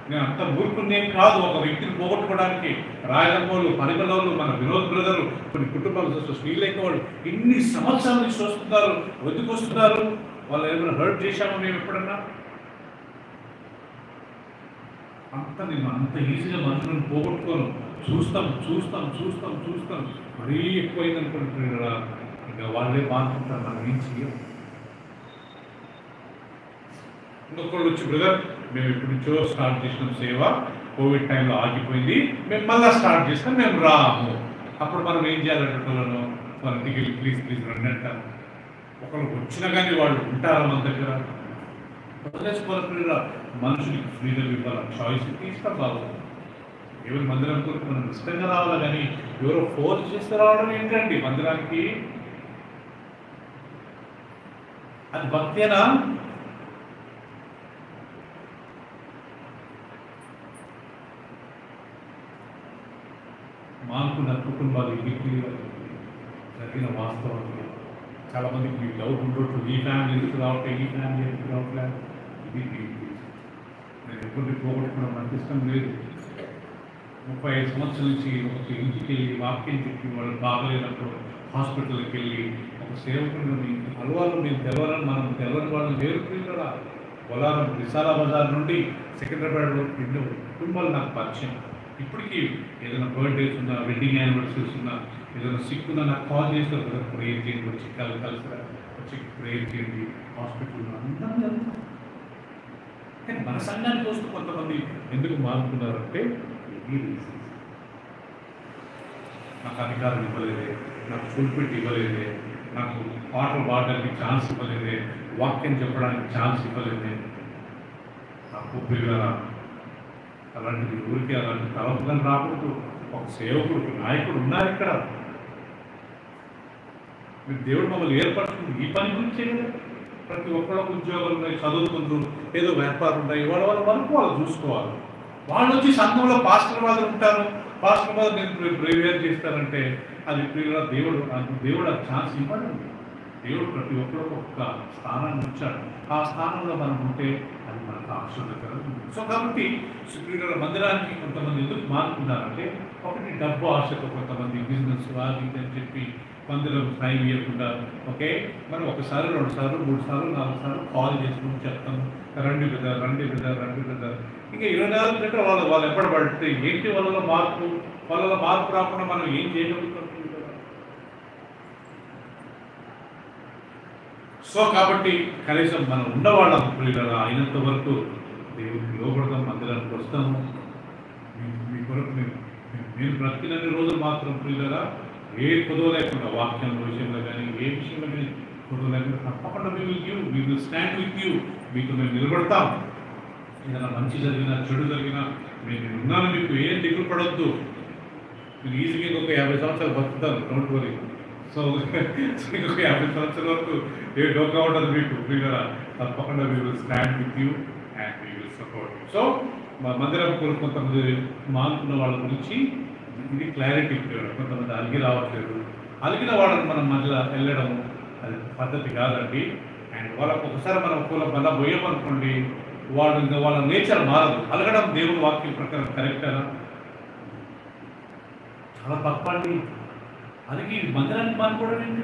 నేను అంత ఊరుకునేం కాదు ఒక వ్యక్తిని పోగొట్టుకోవడానికి. రాజమ్మోళ్ళు, పరిమళోళ్ళు, మన వినోద్ బ్రదర్లు, కొన్ని కుటుంబాలు శ్రీలేఖ వాళ్ళు ఇన్ని సంవత్సరాల నుంచి వస్తున్నారు. ఎందుకు వస్తున్నారు? వాళ్ళు ఏమైనా హర్ట్ చేశామో మేము ఎప్పుడన్నా? నేను అంత ఈజీగా మనుషులను పోగొట్టుకోను. చూస్తాం మరీ ఎక్కువైంది అనుకుంటున్నారా, ఇంకా వాళ్ళే బాగుంటారు, మనం ఏం చేయం. ఇంకొకళ్ళు వచ్చి బ్రదర్ మేము ఎప్పటి నుంచో స్టార్ట్ చేసినాం సేవ, కోవిడ్ టైంలో ఆగిపోయింది, మేము మళ్ళీ స్టార్ట్ చేస్తాం, మేము రాము. అప్పుడు మనం ఏం చేయాలంటే వాళ్ళ ఇంటికి ప్లీజ్ రండి అంటారు. ఒకళ్ళు వచ్చినా కానీ వాళ్ళు ఉంటారా మన దగ్గర? వదిలేసుకోవాలి. మనుషులకి ఫ్రీడమ్ ఇవ్వాలి, చాయిస్ తీసుకోవడం బాగుంది. ఎవరి మందిరం కొరకు మనం ఇష్టంగా రావాలి, కానీ ఎవరో ఫోర్స్ చేస్తే రావడం ఏంటండి మందిరానికి? అది భక్తేనా? మానుకున్న కుటుంబాలు ఇంటికి జరిగిన వాస్తవం. చాలా మందికి మీకు డౌట్ ఉండొచ్చు, ఈ ఫ్యామిలీ ఎందుకు రావట్లేదు, ఈ ఫ్యామిలీ ఎందుకు రావట్లేదు. ఇది నేను ఎప్పుడు పోగొట్టుకోవడం నాకు ఇష్టం లేదు. 35 సంవత్సరాల నుంచి ఒక ఇంటికి వెళ్ళి వాక్యం చెప్పి వాళ్ళు బాగలేనప్పుడు హాస్పిటల్కి వెళ్ళి ఒక సేవకుడిని అలవాళ్ళు మేము తెలవాలని, మనం తెలవని వాళ్ళని నేర్పుకుంటారా. బొలారం విశాల బజార్ నుండి సెకండ్రాబాద్ ఎన్నో కుటుంబాలు నాకు పరిచయం. ఇప్పటికీ ఏదైనా బర్త్డేస్ ఉన్నా, వెడ్డింగ్ యానివర్సరీస్ ఉన్నా, ఏదైనా సిక్ ఉన్నా నాకు కాల్ చేస్తారు కదా, ప్రేయర్ చేయండి, వచ్చి కలిసిరా, వచ్చి ప్రేయర్ చేయండి, హాస్పిటల్లో అందరం జరుగుతాం. కానీ మన సంఘానికి వస్తూ కొంతమంది ఎందుకు మారుతున్నారంటే ఈ రీజన్స్. నాకు అధికారం ఇవ్వలేదే, నాకు ఫుల్ఫిట్ ఇవ్వలేదే, నాకు పాటలు పాడడానికి ఛాన్స్ ఇవ్వలేదే, వాక్యం చెప్పడానికి ఛాన్స్ ఇవ్వలేదే. నాకు ప్రియులారా, అలాంటిది ఊరికి అలాంటి తలంపులను రాకూడదు. ఒక సేవకుడు, నాయకుడు ఉన్నారు ఇక్కడ. మీరు దేవుడు మమ్మల్ని ఏర్పడుతుంది ఈ పని గురించే కదా. ప్రతి ఒక్కళ్ళకు ఉద్యోగాలు ఉన్నాయి, చదువుకుంటూ ఏదో వ్యాపారం ఉన్నాయి, వాళ్ళ వరకు వాళ్ళు చూసుకోవాలి. వాళ్ళు వచ్చి సంఘంలో పాస్టర్ వాళ్ళు ఉంటారు, పాస్టర్ వాళ్ళు నేను ప్రేయర్ చేస్తారంటే అది దేవుడు ఆ ఛాన్స్ ఇవ్వడం. దేవుడు ప్రతి ఒక్కరికి ఒక్క స్థానాన్ని ఇచ్చాడు. ఆ స్థానంలో మనం ఉంటే అది మనకు ఆశీర్వదకరం. సో కాబట్టి ప్రియుల మందిరానికి కొంతమంది ఎందుకు మారుతున్నారంటే, ఒకటి డబ్బు ఆశతో, కొంతమంది బిజినెస్ అది అని చెప్పి మందిరం టైం ఇవ్వకుండా, ఓకే మనం ఒకసారి 2 సార్లు 3 సార్లు 4 సార్లు కాల్ చేసుకుని చెప్తాము, రండి బ్రదర్. ఇంకా 24 గంటలు వాళ్ళు ఎప్పుడు పడితే ఏంటి వాళ్ళలో మార్పు రాకుండా మనం ఏం చేయగలుగుతాం? సో కాబట్టి కనీసం మనం ఉన్నవాళ్ళం ప్రియులారా, అయినంత వరకు దేవుడికి లోపడతాం, మందిరానికి వస్తాము. మీ కొరకు నేను బ్రతికినన్ని రోజులు మాత్రం ప్రియులారా ఏ కొదవ లేకుండా, వాక్యం విషయంలో కానీ ఏ విషయంలో కానీ కొదవ లేకుండా తప్పకుండా we will stand with you. మీకు మేము నిలబడతాం. ఏదైనా మంచి జరిగినా చెడు జరిగినా నేను ఉన్నాను, మీకు ఏం దిగులు పడవద్దు. మీరు ఈజీగా ఇంకొక 50 సంవత్సరాలు బతుకుతారు, డోంట్ వరీ. సో ఇంకొక 50 సంవత్సరాల వరకు ఏ డోకా ఉండదు మీకు ప్రియులారా. తప్పకుండా we will stand with you and we will support you. So మా మందిరం కొరకు కొంతమంది మానుకున్న వాళ్ళ గురించి ఇది క్లారిటీ. కొంతమంది అలిగిన వాళ్ళని మనం మధ్యలో వెళ్ళడం అది పద్ధతి కాదండి. అండ్ వాళ్ళకు ఒకసారి మనం బల పోయామనుకోండి, వాళ్ళ నేచర్ మారదు. అలగడం దేవుని వాక్యం ప్రకారం కరెక్టేనా? చాలా తప్పండి. అలిగి మందిరానికి మానుకోవడం ఏంటి?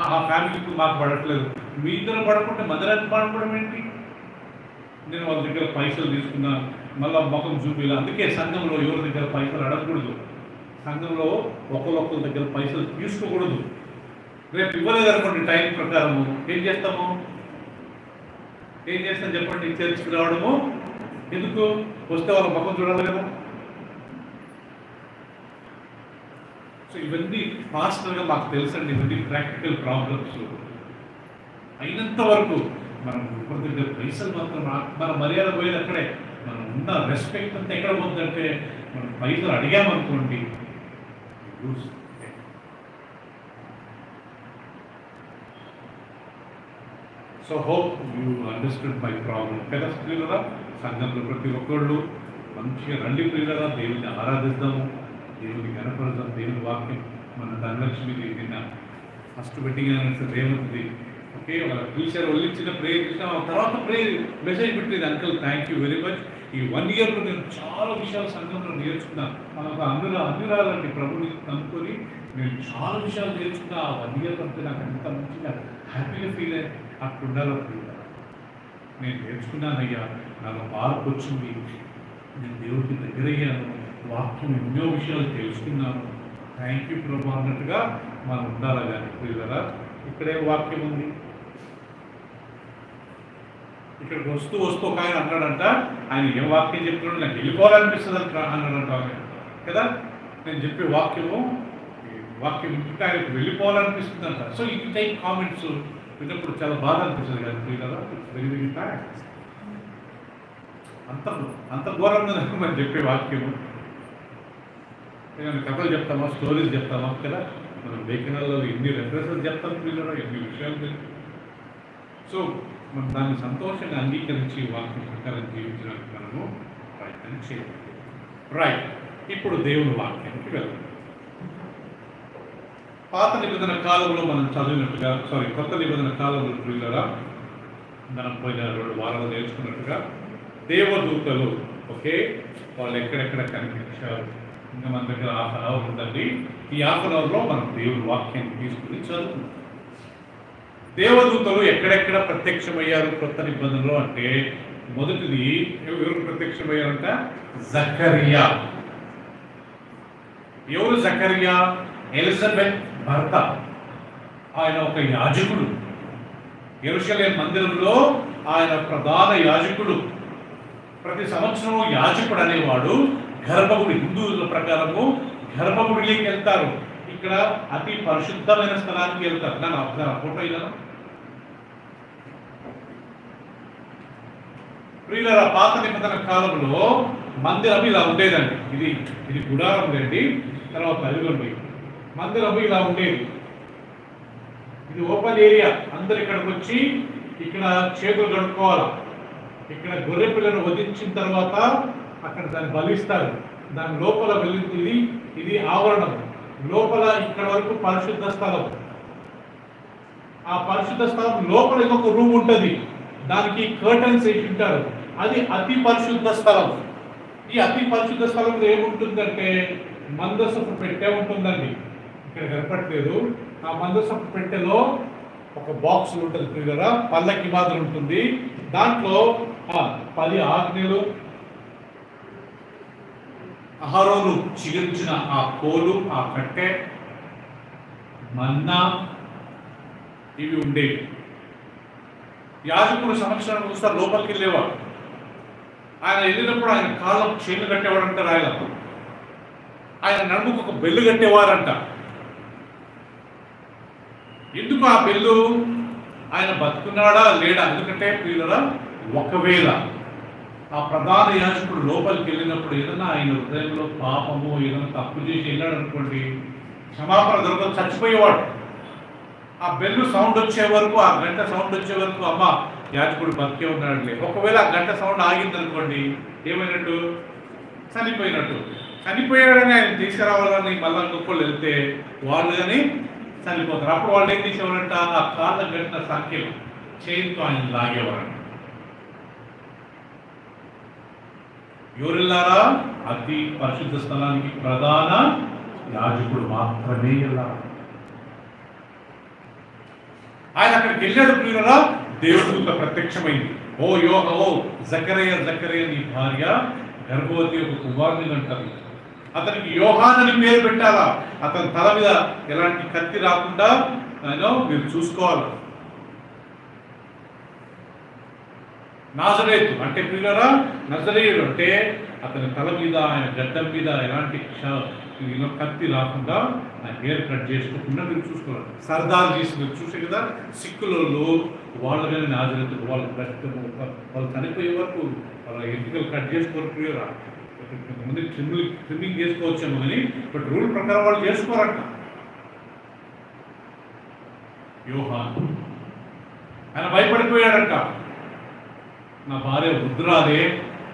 ఆ ఫ్యామిలీకి మాకు పడట్లేదు, మీ ఇద్దరు పడకుంటే మందిరానికి మానుకోవడం ఏంటి? నేను వాళ్ళ దగ్గర పైసలు తీసుకున్నా, మళ్ళీ ముఖం చూపిలా. అందుకే సంఘంలో ఎవరి దగ్గర పైసలు అడగకూడదు, సంఘంలో ఒకరి దగ్గర పైసలు తీసుకోకూడదు. రేపు ఇవ్వలేదనుకోండి టైం ప్రకారము ఏం చేస్తాం చెప్పండి? చర్చికి రావడము ఎందుకు? వస్తే వాళ్ళ ముఖం చూడాలి కదా. సో ఇవన్నీ పాస్టర్గా మాకు తెలుసండి, ఇవన్నీ ప్రాక్టికల్ ప్రాబ్లమ్స్. అయినంత వరకు మనం కొంత పైసలు మాత్రం మన మర్యాద పోయేది అక్కడే. మనం ఉన్న రెస్పెక్ట్ అంతా ఎక్కడ పోతుందంటే మనం పైసలు అడిగామనుకోండి. So hope you understand my problem కదా ప్రియులరా. సంఘంలో ప్రతి ఒక్కళ్ళు మంచిగా రండి ప్రియులరా, దేవుని ఆరాధిద్దాము, దేవుని కనపడదాం. దేవుని వాక్యం మన ధనలక్ష్మిది నిన్న ఫస్ట్ వెడ్డింగ్ యానివర్సరీ రేవంత్ది. ఓకే, వాళ్ళ టీచర్ ఒళ్ళించిన ప్రేయర్ చేసిన తర్వాత ప్రేయర్ మెసేజ్ పెట్టింది. Uncle thank you very much. ఈ 1 yearలో నేను చాలా విషయాలు సంఘంలో నేర్చుకున్నాను. మనకు అందురాలండి ప్రభుని కనుక్కొని నేను చాలా విషయాలు నేర్చుకున్నా. ఆ 1 year అంటే నాకు ఎంత మంచిగా హ్యాపీగా ఫీల్ అయ్యి అట్లుండాలో నేను నేర్చుకున్నానయ్యా, నాకు మార్పు వచ్చింది, నేను దేవుడికి దగ్గరయ్యాను, వాక్యం ఎన్నో విషయాలు తెలుసుకున్నాను, థ్యాంక్ యూ ప్రభు అన్నట్టుగా మనం ఉండాలి. కానీ ప్రియులరా, ఇక్కడే వాక్యం ఉంది. ఇక్కడికి వస్తూ ఒక ఆయన అన్నాడంట, ఆయన ఏం వాక్యం చెప్తున్నాడు, నాకు వెళ్ళిపోవాలనిపిస్తుంది అన్నాడంట కదా. నేను చెప్పే వాక్యం ఇంకా ఆయనకు వెళ్ళిపోవాలనిపిస్తుందంట. సో ఈ టైప్ కామెంట్స్ విన్నప్పుడు చాలా బాధ అనిపిస్తుంది కదా ప్రియులరా. It's very very fact. అంత ఘోరంగా మనం చెప్పే వాక్యము. కథలు చెప్తామా, స్టోరీస్ చెప్తామా కదా. మనం లేఖనాల్లో ఎన్ని రెఫరెన్సెస్ చెప్తాం పిల్లలు, ఎన్ని విషయాలు తెలుసు. సో మనం దాన్ని సంతోషంగా అంగీకరించి వాక్యం ప్రకారం జీవించడానికి మనము ప్రయత్నం చేయాలి. రైట్, ఇప్పుడు దేవుని వాక్యానికి వెళ్దాం. పాత నిబంధన కాలంలో మనం చదివినట్టుగా, కొత్త నిబంధన కాలంలో పిల్లరా మనం పోయిన 2 వారాలు నేర్చుకున్నట్టుగా దేవదూతలు, ఓకే, వాళ్ళు ఎక్కడెక్కడ కనిపించారు. ఇంకా మన దగ్గర 1/2 hour ఉందండి. ఈ 1/2 hourలో మనం దేవుని వాక్యాన్ని తీసుకుని చదువుకుంటాం. దేవదూతలు ఎక్కడెక్కడ ప్రత్యక్షమయ్యారు కొత్త నిబంధనలో అంటే, మొదటిది ఎవరు ప్రత్యక్షమయ్యారంట? జకరియా. ఎవరు జకరియా? ఎలిజబెత్ భర్త. ఆయన ఒక యాజకుడు. యెరూషలేము మందిరంలో ఆయన ప్రధాన యాజకుడు. ప్రతి సంవత్సరం యాజకుడు అనేవాడు గర్భగుడి, హిందువుల ప్రకారము గర్భగుడిలోకి వెళ్తారు. ఇక్కడ అతి పరిశుద్ధమైన స్థలానికి వెళ్తారు. నా ఫోటో ఇలా ప్రియులారా, పాత నిబంధన కాలంలో మందిరం ఇలా ఉండేదండి. ఇది గుడారం లేండి. తర్వాత అదిగోండి మందిరం ఇలా ఉండేది. ఇది ఓపెన్ ఏరియా. అందరు ఇక్కడికి వచ్చి ఇక్కడ చేతులు కడుక్కోవాలి. ఇక్కడ గొర్రె పిల్లను వధించిన తర్వాత అక్కడ దాన్ని బలిస్తారు. దాని లోపల వెళ్ళింది. ఇది ఆవరణం. లోపల ఇక్కడ వరకు పరిశుద్ధ స్థలం. ఆ పరిశుద్ధ స్థలం లోపల ఇంకొక రూమ్ ఉంటుంది. దానికి కర్టన్స్ వేసి ఉంటారు. అది అతి పరిశుద్ధ స్థలం. ఈ అతి పరిశుద్ధ స్థలంలో ఏముంటుందంటే మందసపు పెట్టె ఉంటుందండి. ఇక్కడ కనపట్లేదు. ఆ మందసపు పెట్టెలో ఒక బాక్స్ ఉంటుంది ప్రియులారా, పల్లకి మాదిరి ఉంటుంది. దాంట్లో 10 ఆజ్ఞలు, అహరోను చిగురించిన ఆ కోలు, ఆ కట్టె, మన్నా ఇవి ఉండేవి. యాజకుడు సంవత్సరానికి ఒకసారి లోపలికి వెళ్ళేవాడు. ఆయన వెళ్ళినప్పుడు ఆయన కాళ్ళకు చేతులు కట్టేవాడు అంటారు. ఆయన నడుముకు ఒక బెల్లు కట్టేవారంట. ఎందుకు ఆ బెల్లు? ఆయన బతుకున్నాడా లేడా? ఎందుకంటే ప్రియులరా, ఒకవేళ ఆ ప్రధాన యాజకుడు లోపలికి వెళ్ళినప్పుడు ఏదన్నా ఆయన హృదయంలో పాపము ఏదైనా తప్పు చేసి వెళ్ళాడు అనుకోండి, క్షమాపణ దొరకదు, చచ్చిపోయేవాడు. ఆ బెల్లు సౌండ్ వచ్చే వరకు, ఆ గంట సౌండ్ వచ్చే వరకు అమ్మ యాజకుడు బతికే ఉన్నాడులే. ఒకవేళ ఆ గంట సౌండ్ ఆగింది అనుకోండి, ఏమైనట్టు? చనిపోయినట్టు. చనిపోయాడని ఆయన తీసుకురావాలని మళ్ళా ఇంకొకళ్ళు వెళ్తే వాళ్ళు కానీ చనిపోతారు. అప్పుడు వాళ్ళు ఏం చేసేవారంట? ఆ కాళ్ళ గంట సంఖ్యలు చైన్తో ఆయన లాగేవారంట. ఎవరెళ్ళారా? అతి పరిశుద్ధ స్థలానికి ప్రధాన యాజకుడు మాత్రమే వెళ్ళారు. ఆయన అక్కడికి వెళ్ళాడు ప్రియులారా, దేవుడితో ప్రత్యక్షమైంది. ఓ జకరియా నీ భార్య గర్భవతి, ఒక కుమారుని అంటారు. అతనికి యోహాన్ అని పేరు పెట్టాలా. అతని తల మీద ఎలాంటి కత్తి రాకుండా మీరు చూసుకోవాలి. నాజరేతు అంటే ప్రియులారా, నజరేయుడు అంటే అతని తల మీద, ఆయన గడ్డం మీద ఎలాంటి కత్తి రాకుండా ఆ హెయిర్ కట్ చేసుకోకుండా మీరు చూసుకోవాలి. సర్దార్ చేసి మీరు చూసే కదా సిక్కులలో వాళ్ళు కానీ నాజరతకు వాళ్ళు చనిపోయే వరకు వాళ్ళ ఎంటికలు కట్ చేసుకోరు. ముందు ట్రిమ్మింగ్ చేసుకోవచ్చేమో కానీ బట్ రూల్ ప్రకారం వాళ్ళు చేసుకోరంట. యోహాన్ ఆయన భయపడిపోయాడంట. నా భార్య వృద్ధురాలే,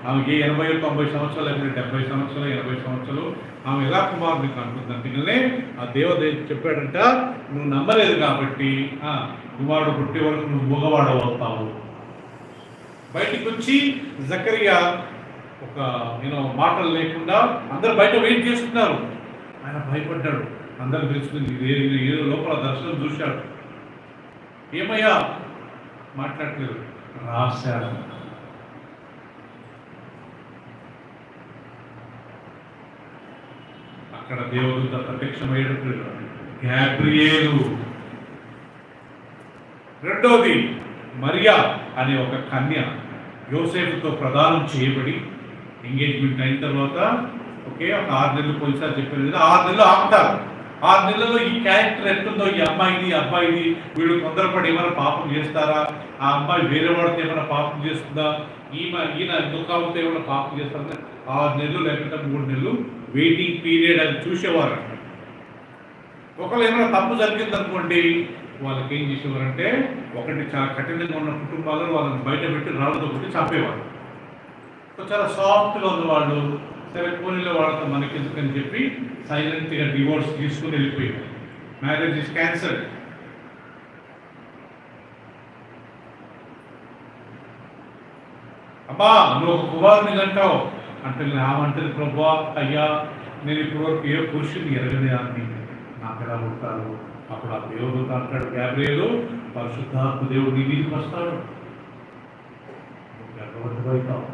ఆమెకి 80-90 సంవత్సరాలు, లేకపోతే 70 సంవత్సరాలు, 80 సంవత్సరాలు, ఆమె ఎలా కుమారుని కంటుంది అందుకనే ఆ దేవదేవుడు చెప్పాడంట, నువ్వు నమ్మలేదు కాబట్టి కుమారుడు పుట్టే వరకు నువ్వు మగవాడవుతావు. బయటికి వచ్చి జకరియా ఒక మాటలు లేకుండా అందరు బయట వెయిట్ చేస్తున్నారు. ఆయన భయపడ్డాడు. అందరు తెలుసుకుంది ఏదో లోపల దర్శనం చూశాడు. ఏమయ్యా మాట్లాడలేదు, రాశాడు. అక్కడ దేవుడు ప్రత్యక్షమయ్యేటప్పుడు గాబ్రియేలు. రెండోది మరియా అనే ఒక కన్య యోసేపుతో ప్రదానం చేయబడి ఎంగేజ్మెంట్ అయిన తర్వాత ఒక 6 నెలలు పోయిసారి చెప్పారు కదా, 6 నెలలు ఆపుతారు. 6 నెలల్లో ఈ క్యారెక్టర్ ఎట్టుందో, ఈ అబ్బాయిది వీళ్ళు తొందరపడి ఏమైనా పాపం చేస్తారా, ఆ అమ్మాయి వేరే వాడితో ఏమైనా పాపం చేస్తుందా, ఈయన దుఃఖంతో ఏమైనా పాపం చేస్తారా, 6 నెలలు లేకపోతే 3 నెలలు వెయిటింగ్ పీరియడ్ అని చూసేవారు. ఒకళ్ళు ఏమైనా తప్పు జరిగిందనుకోండి, వాళ్ళకి ఏం చేసేవారంటే ఒకటి చాలా కఠినంగా ఉన్న కుటుంబాలను వాళ్ళని బయట పెట్టి రాళ్ళతో కొట్టి చంపేవారు. చాలా సాఫ్ట్గా ఉన్న వాళ్ళు సరే పోనీలో వాళ్ళతో మనకి ఎందుకని చెప్పి సైలెంట్గా డివోర్స్ తీసుకుని వెళ్ళిపోయారు. Marriage is cancel. అబ్బా నువ్వు ఒక కుమారుని అంటావు అంటే ఆమంటది, ప్రభా అయ్యా నేను ఇప్పటివరకు ఏ పురుషుని ఎరగనే అని నాకు ఎలా పుడతారు. అప్పుడు ఆ దేవుడు అంటాడు, గాబ్రియేలు పరిశుద్ధాత్మ దేవుడు నీ మీదకి వస్తాడు, గర్భవతివైతావు,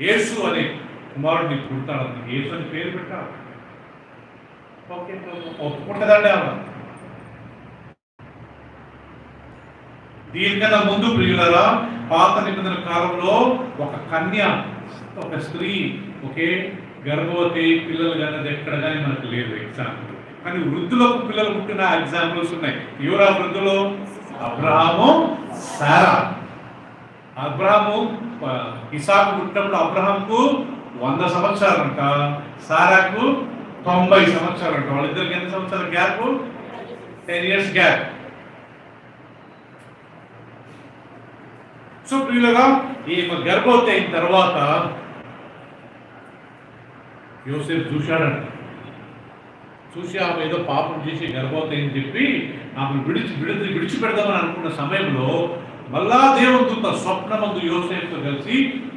యేసు అనే కుమారుడు నీకు పుడతాడు, అందుకు యేసు అని పేరు పెట్టాడు. ఓకే ఒప్పుకుంటుందండి ఆమె. దీనికన్నా ముందు ప్రియులరా పాత నిబంధన కాలంలో ఒక కన్య, ఒక స్త్రీ ఒకే గర్భవతి పిల్లలు కానీ అది ఎక్కడ కానీ మనకు లేదు ఎగ్జాంపుల్. కానీ వృద్ధులకు పిల్లలు పుట్టిన ఎగ్జాంపుల్స్ ఉన్నాయి. ఎవరా వృద్ధులు? అబ్రహాము, సారా. అబ్రహాము ఇసాకు పుట్టినప్పుడు అబ్రహాంకు 100 సంవత్సరాలంట, సారాకు 90 సంవత్సరాలంట. వాళ్ళిద్దరికి ఎన్ని సంవత్సరాల గ్యాప్? 10 years gap. సో ప్రియులుగా ఈమె గర్భవతి అయిన తర్వాత యోసేపు చూశాడంట. చూసి ఆమె ఏదో పాపం చేసి గర్భవతి అని చెప్పి ఆమెను విడిచిపెడదామని అనుకున్న సమయంలో మళ్ళా దేవుని దూత స్వప్నమందు యోసేపుతో కలిసి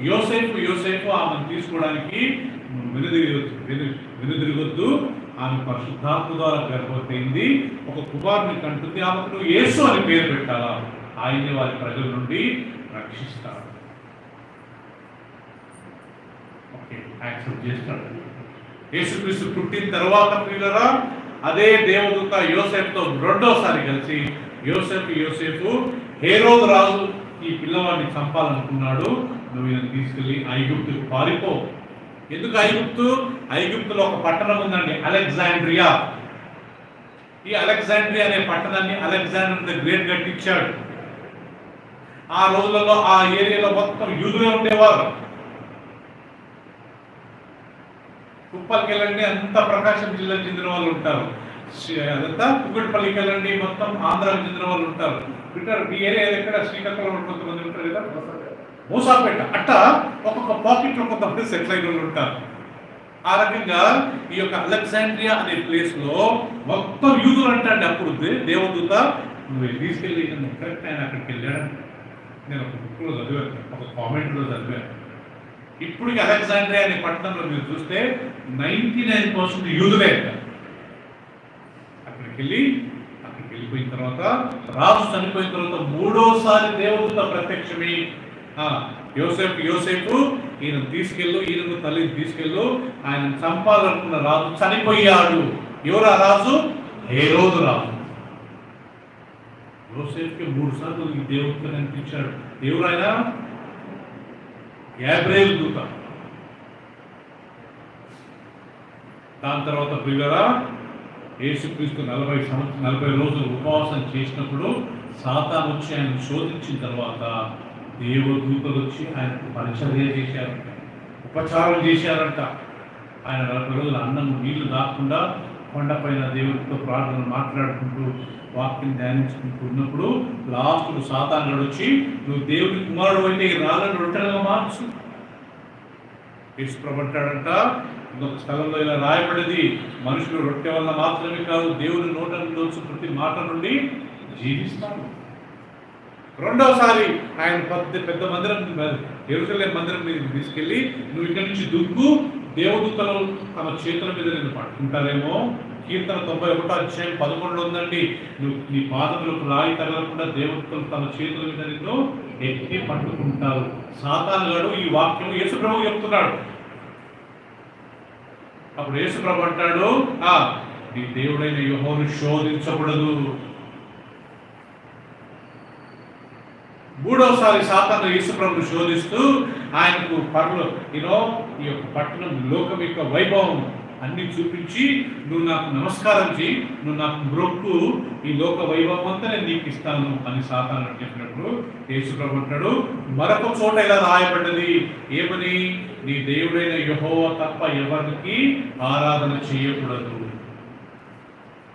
యోసేపు ఆమెను తీసుకోవడానికి వెనుదిరగొద్దు, ఆమె పరిశుద్ధాత్మ ద్వారా గర్భవతి అయింది, ఒక కుమారుని కంటుంది, ఆమెకు నువ్వు యేసు అని పేరు పెట్టాలా, ఆయన్ని వారి ప్రజల నుండి రక్షిస్తాడు. ఓకే యాక్సెప్ట్ చేస్తాడు. యేసుక్రీస్తు పుట్టిన తర్వాత ప్రియులరా అదే దేవదూత యోసేపుతో రెండోసారి కలిసి యోసేపు హేరోదు రాజు ఈ పిల్లవాడిని చంపాలనుకున్నాడు, నువ్వు ఈయన తీసుకెళ్ళి ఐగుప్తుకు పారిపో. ఎందుకు ఐగుప్తులో ఒక పట్టణం ఉందండి, అలెగ్జాండ్రియా. ఈ అలెగ్జాండ్రియా అనే పట్టణాన్ని అలెగ్జాండర్ ది గ్రేట్ కట్టించాడు. ఆ రోజులలో ఆ ఏరియాలో మొత్తం యూదులే ఉండేవారు. కుప్పల్కి వెళ్ళండి అంతా ప్రకాశం జిల్లాకు చెందిన వాళ్ళు ఉంటారు, అదంతా కుక్కటిపల్లికి వెళ్ళండి మొత్తం ఆంధ్రాకు చెందిన వాళ్ళు ఉంటారు. ఈ ఏరియా ఎక్కడ శ్రీకాకుళం కొంతమంది ఉంటారు కదా, మూసాపేట అట్ట ఒక్కొక్క పాకెట్లో కొంతమంది సెటిల్ అయిన వాళ్ళు ఉంటారు. ఆ రకంగా ఈ యొక్క అలెగ్జాండ్రియా అనే ప్లేస్ లో మొత్తం యూదులు అంటాండి. అప్పుడు దేవదూత నువ్వు తీసుకెళ్ళి కరెక్ట్ ఆయన అక్కడికి వెళ్ళాడు. నేను ఒక బుక్లో చదివాను, ఒక కామెంట్లో చదివాను. ఇప్పటికి అలెగ్జాండ్రియా అనే పట్టణంలో మీరు చూస్తే 99% యూదులే. అక్కడికి వెళ్ళిపోయిన తర్వాత రాజు చనిపోయిన తర్వాత మూడోసారి దేవదూత ప్రత్యక్షమై యోసేపు ఈయన ఈయనను తల్లిని తీసుకెళ్ళు, ఆయన చంపాలనుకున్న రాజు చనిపోయాడు. ఎవరా రాజు? హేరోదు రాజు. యోసేపుకి 3 సార్లు ఈ దేవదూత కనిపించాడు. ఎవరైనా గాబ్రియేలు దూత. దాని తర్వాత ప్రియులరా యేసుక్రీస్తు 40 రోజులు ఉపవాసం చేసినప్పుడు సాతాను వచ్చి ఆయన శోధించిన తర్వాత దేవదూతలు వచ్చి ఆయనకు పరిచర్య చేశారంట, ఉపచారం చేశారంట. ఆయన 40 రోజులు అన్నం నీళ్లు దాక్కుండా కొండపైన దేవుడితో ప్రార్థన మాట్లాడుకుంటూ వాక్యం ధ్యానించుకుంటూ ఉన్నప్పుడు లాస్ట్కు సాతాను వచ్చి నువ్వు దేవుడి కుమారుడు అయితే ఈ రాళ్ళను రొట్టెలుగా మార్చు. యేసుప్రభు అంటాడంట, ఇంకొక స్థలంలో ఇలా రాయబడింది, మనుషులు రొట్టె వల్ల మాత్రమే కాదు దేవుని నోట నుండి వచ్చి ప్రతి మాట నుండి జీవిస్తాడు. రెండవసారి ఆయన పెద్ద మందిరం యెరూషలేము మందిరం మీద తీసుకెళ్ళి నువ్వు ఇక్కడి నుంచి దుక్కు, దేవదూతలు తమ చేతుల మీద నిన్ను పట్టుకుంటారేమో. కీర్తన 91:11 ఉందండి, నువ్వు నీ పాదములకు రాయి తగలకుండా దేవదూతలు తమ చేతుల మీద నిన్ను ఎత్తి పట్టుకుంటారు. సాతానుగాడు ఈ వాక్యం యేసుప్రభు చెప్తున్నాడు. అప్పుడు యేసుప్రభు అంటాడు, నీ దేవుడైన యెహోవాను శోధించకూడదు. మూడవసారి సాతాను యేసుప్రభును శోధిస్తూ ఆయనకు ఈ యొక్క పట్టణం లోకం యొక్క వైభవం అన్ని చూపించి నువ్వు నాకు నమస్కారం చేయి, నువ్వు నాకు మ్రొక్కు, ఈ లోక వైభవం అంతా నేను నీకు ఇస్తాను అని సాతాను చెప్పినప్పుడు యేసుప్రభు అంటాడు, మరొక చోట ఇలా రాయబడ్డది ఏమని, నీ దేవుడైన యెహోవా తప్ప ఎవరికి ఆరాధన చేయకూడదు.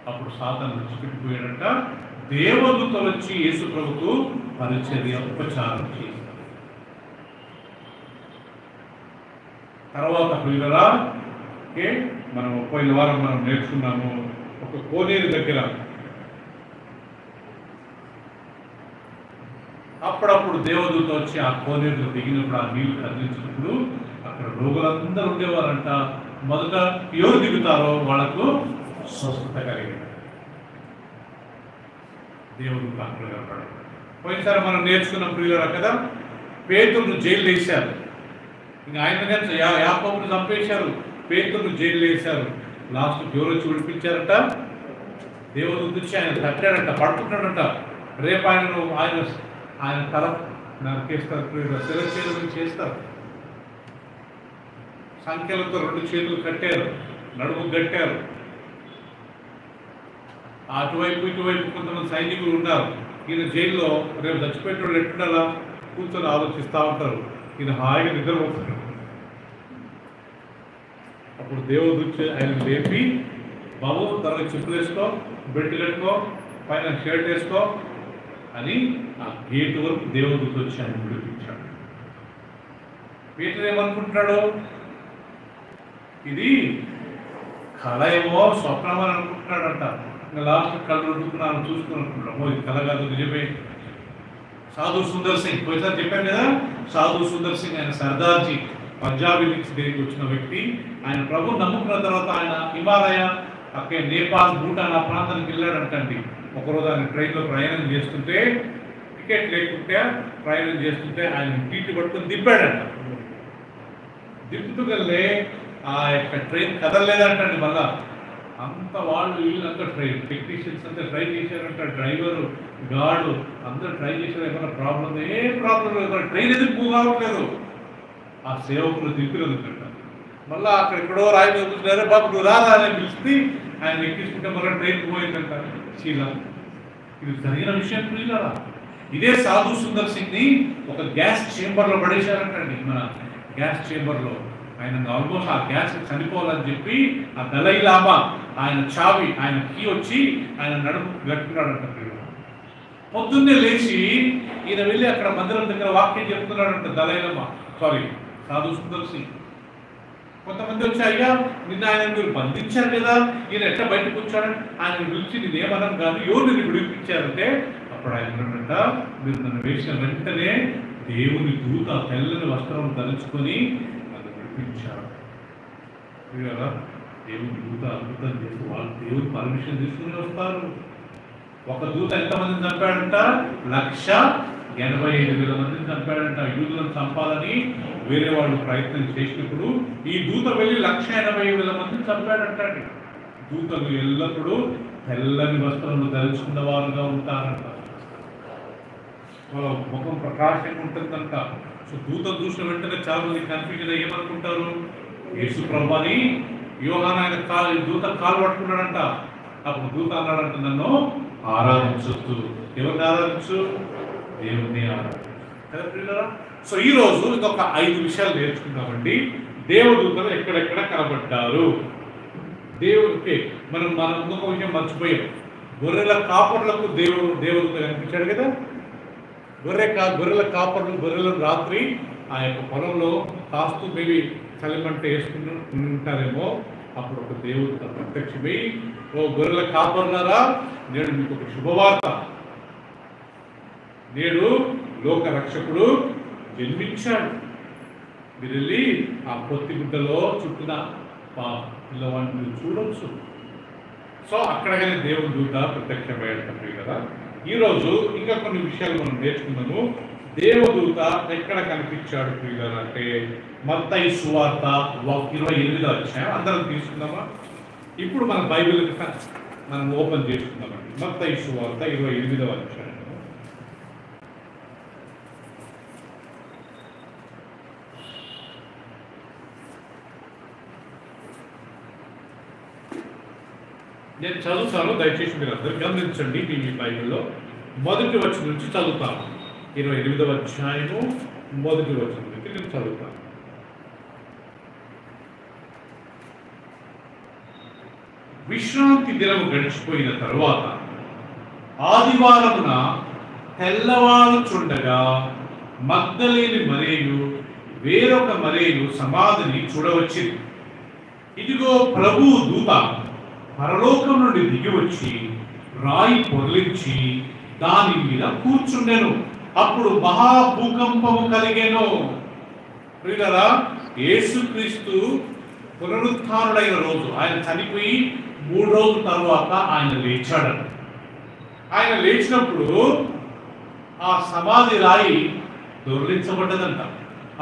అప్పుడు సాతాను విడిచిపెట్టిపోయాడంట. దేవదూతలు వచ్చి యేసుప్రభుకు పరిచర్య ఉపచారం చేశారు. తర్వాత ప్రియులరా మనం పోయిన వారం మనం నేర్చుకున్నాము, ఒక కోనేరు దగ్గర అప్పుడప్పుడు దేవదూత వచ్చి ఆ కోనేరులో దిగినప్పుడు ఆ నీళ్లు కదిలించినప్పుడు అక్కడ రోగులందరూ ఉండేవారంట. మొదట ఎవరు దిగుతారో వాళ్ళకు స్వస్థత కలిగింది. దేవుడు అక్కడ కనపడాడు. పోయినసారి మనం నేర్చుకున్న ప్రియులరా కదా, పేతురును జైలు వేశారు. ఇంకా ఆయన యాకోబును చంపేశారు, పేతురును జైలు వేశారు. లాస్ట్ ఎవరు వచ్చి విడిపించారట, దేవుడు వచ్చి ఆయన తట్టాడంట, పడుకుంటాడంట. రేపు ఆయన తల నరికేస్తారు, శిరఛేదనం చేస్తారు. సంఖ్యలతో 2 చేతులు కట్టారు, నడుము కట్టారు. అటువైపు ఇటువైపు కొంతమంది సైనికులు ఉన్నారు. ఈయన జైల్లో రేపు చచ్చిపోయేటోళ్ళు ఎట్టుండాలా కూర్చొని ఆలోచిస్తూ ఉంటారు. ఈయన హాయిగా నిద్రపోతాడు. అప్పుడు దేవుడు ఆయన లేపి, బాబు తనకి చెప్పులు వేసుకో, బెల్ట్ కట్టుకో, పైన షర్ట్ వేసుకో అని ఆ గేటు వరకు దేవుడు వచ్చి ఆయన విడిపించాడు. పీటర్ ఏమనుకుంటున్నాడు, ఇది కళ ఏమో స్వప్నం అని అనుకుంటున్నాడంట. లాస్ట్ కళ్ళు రుద్దుకున్నాను చూసుకున్నాను, ఇది కళ కాదు నిజమే. సాధు సుందర్ సింగ్ పోయిసారి చెప్పాను కదా, సాధు సుందర్ సింగ్ ఆయన సర్దార్జీ పంజాబీ నుంచి తిరిగి వచ్చిన వ్యక్తి. ఆయన ప్రభు నమ్ముకున్న తర్వాత ఆయన హిమాలయ అక్కడ నేపాల్ భూటాన్ ఆ ప్రాంతానికి వెళ్ళాడంటండి. ఒకరోజు ఆయన ట్రైన్లో ప్రయాణం చేస్తుంటే, టికెట్ లేకుంటే ప్రయాణం చేస్తుంటే ఆయన టీటీ పట్టుకొని దింపాడంట. దింపుతూకెళ్ళే ఆ యొక్క ట్రైన్ కదలలేదంటండి. మళ్ళా అంత వాళ్ళు వీళ్ళంతా టెక్నీషియన్స్ అంతా ట్రై చేశారంట, డ్రైవరు గార్డు అందరూ ట్రై చేశారు. ఏమైనా ప్రాబ్లం, ఏ ప్రాబ్లం లేదు, ట్రైన్ ఎందుకు మూవ్ అవ్వట్లేదు. ఆ సేవకులు దింపినందుకంట. మళ్ళీ అక్కడ ఎక్కడో రాయి కూర్చున్నారే, బాబు నువ్వు రాదా అని పిలిచి ఆయన ఎక్కించుకుంటే మళ్ళీ ట్రైన్ పోయిందంట శీలా. ఇది జరిగిన విషయం ప్రియులారా. ఇదే సాధు సుందర్ సింగ్ ని ఒక గ్యాస్ చేంబర్లో పడేశారంటండి. మన గ్యాస్ చేంబర్లో ఆయన ఆల్మోస్ట్ ఆ గ్యాస్ చనిపోవాలని చెప్పి ఆ దలై లామా ఆయన చావి ఆయన కీ వచ్చి ఆయన నడుము గట్టుకున్నాడంట. పొద్దున్నే లేచి ఈయన వెళ్ళి అక్కడ మందిరం దగ్గర వాక్యం చెప్తున్నాడంట దలై లామా, సాధు సుందర్ సింగ్. కొంతమంది వచ్చి, అయ్యా నిన్న ఆయన మీరు బంధించారు కదా, ఈయన ఎట్లా బయటకు వచ్చాడని ఆయన పిలిచి నేను ఏమనం కాదు, ఎవరు నిన్ను విడిపించారంటే అప్పుడు ఆయన అన్నాడంట, మీరు నన్ను వేసిన వెంటనే దేవుని దూత తెల్లని వస్త్రం ధరించుకొని నన్ను విడిపించాడు. దేవుని దూత అద్భుతం చేసి వాళ్ళు దేవుని పర్మిషన్ తీసుకుని వస్తారు. ఒక దూత ఎంతమందిని చంపాడంట, 185,000 మందిని చంపాడంట. యూదులను చంపాలని వేరే వాళ్ళు ప్రయత్నం చేసినప్పుడు ఈ దూత వెళ్ళి 180,000 మందిని చంపాడంట. దూతలు ఎల్లప్పుడూ తెల్లని వస్త్రములు ధరించుకున్న వారుగా ఉంటారంట. వాళ్ళ ముఖం ప్రకాశంగా ఉంటుందంట. సో దూతను చూసిన వెంటనే చాలా మంది కన్ఫ్యూజన్ ఏమనుకుంటారు, యేసు ప్రభుని యోహాను ఆయన దూత కాలు పట్టుకున్నాడంట. అప్పుడు దూత అన్నాడంట, నన్ను ఆరాధించొద్దు. ఎవరిని ఆరాధించు? దేవుణ్ణి ఆరాధించు కదా ప్రియులారా. సో ఈరోజు ఇంకొక 5 విషయాలు నేర్చుకుందామండి. దేవదూతలు ఎక్కడెక్కడ కనబడ్డారు. దేవుడికి మనం ఇంకొక విషయం మర్చిపోయాం. గొర్రెల కాపర్లకు దేవదూత కనిపించాడు కదా. గొర్రెల కాపర్లు గొర్రెలను రాత్రి ఆ యొక్క పొలంలో కాస్తూ మేబీ చలిమంట వేసుకుని ఉంటారేమో. అప్పుడు ఒక దేవుడు ప్రత్యక్షమై, ఓ గొర్రెల కాపర్లారా, నేడు మీకు ఒక శుభవార్త, నేడు లోక రక్షకుడు జన్మించాడు. మీరు వెళ్ళి ఆ పొత్తి గుడ్డలో చుట్టిన పిల్లవాడిని మీరు చూడవచ్చు. సో అక్కడగానే దేవుడు దూత ప్రత్యక్షమయ్యాడు కదా. ఈరోజు ఇంకా కొన్ని విషయాలు మనం నేర్చుకున్నాము. దేవదూత ఎక్కడ కనిపించాడు ప్రియులారా అంటే మత్తయి సువార్త 28వ అధ్యాయం. అందరం తీసుకుందామా? ఇప్పుడు మన బైబిల్ మనం ఓపెన్ చేసుకుందామండి. మత్తయి సువార్త 28వ అధ్యాయం. నేను చదువుతాను, దయచేసి మీరు అందరూ గమనించండి. మీ బైబిల్లో మొదటి వచనం నుంచి చదువుతాను. 28వ అధ్యాయము మొదటి వచనం నుంచి నేను చదువుతాను. విశ్రాంతి దినము గడిచిపోయిన తరువాత ఆదివారమున తెల్లవారుచుండగా మగ్దలేని మరియు వేరొక మరియు సమాధిని చూడవచ్చింది. ఇదిగో ప్రభువు దూత పరలోకం నుండి దిగి వచ్చి రాయి పొర్లించి దాని మీద కూర్చుండెను. అప్పుడు మహాభూకంపము కలిగెను. ప్రియులారా, యేసుక్రీస్తు పునరుత్థానుడైన రోజు, ఆయన చనిపోయి 3 రోజుల తర్వాత ఆయన లేచాడు. ఆయన లేచినప్పుడు ఆ సమాధి రాయి దొర్లించబడ్డదంట.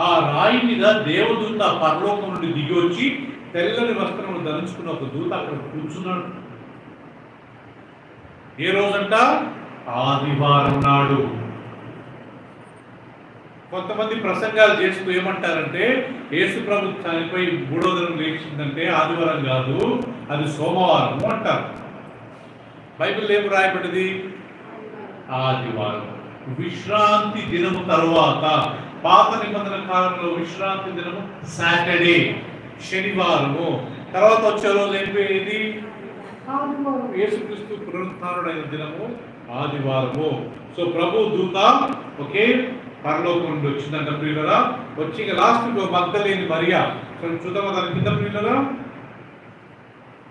ఆ రాయి మీద దేవదూత పరలోకం నుండి దిగి వచ్చి తెల్లని వస్త్రములు ధరించుకున్న ఒక దూత అక్కడ కూర్చున్నాడు. ఏ రోజంట? ఆదివారం నాడు. కొంతమంది ప్రసంగాలు చేస్తూ ఏమంటారంటే యేసు ప్రభు చనిపోయి 3వ దినం లేచిందంటే ఆదివారం కాదు, అది సోమవారం అంటారు. బైబిల్ ఏం రాయబడింది? ఆదివారం, విశ్రాంతి దినము తరువాత. పాత నిబంధన కాలంలో విశ్రాంతి దినము సాటర్డే, శనివారము. తర్వాత వచ్చే రోజు ఏది? ఆదివారం. యేసుక్రీస్తు పునరుత్థానుడైన దినము ఆదివారము. సో ప్రభు దూత ఒకే పరలోకం నుండి వచ్చిందంట ప్రియులరా. వచ్చి లాస్ట్ మగ్దలేని మరియా చూద్దాం దాని కింద ప్రియులరా,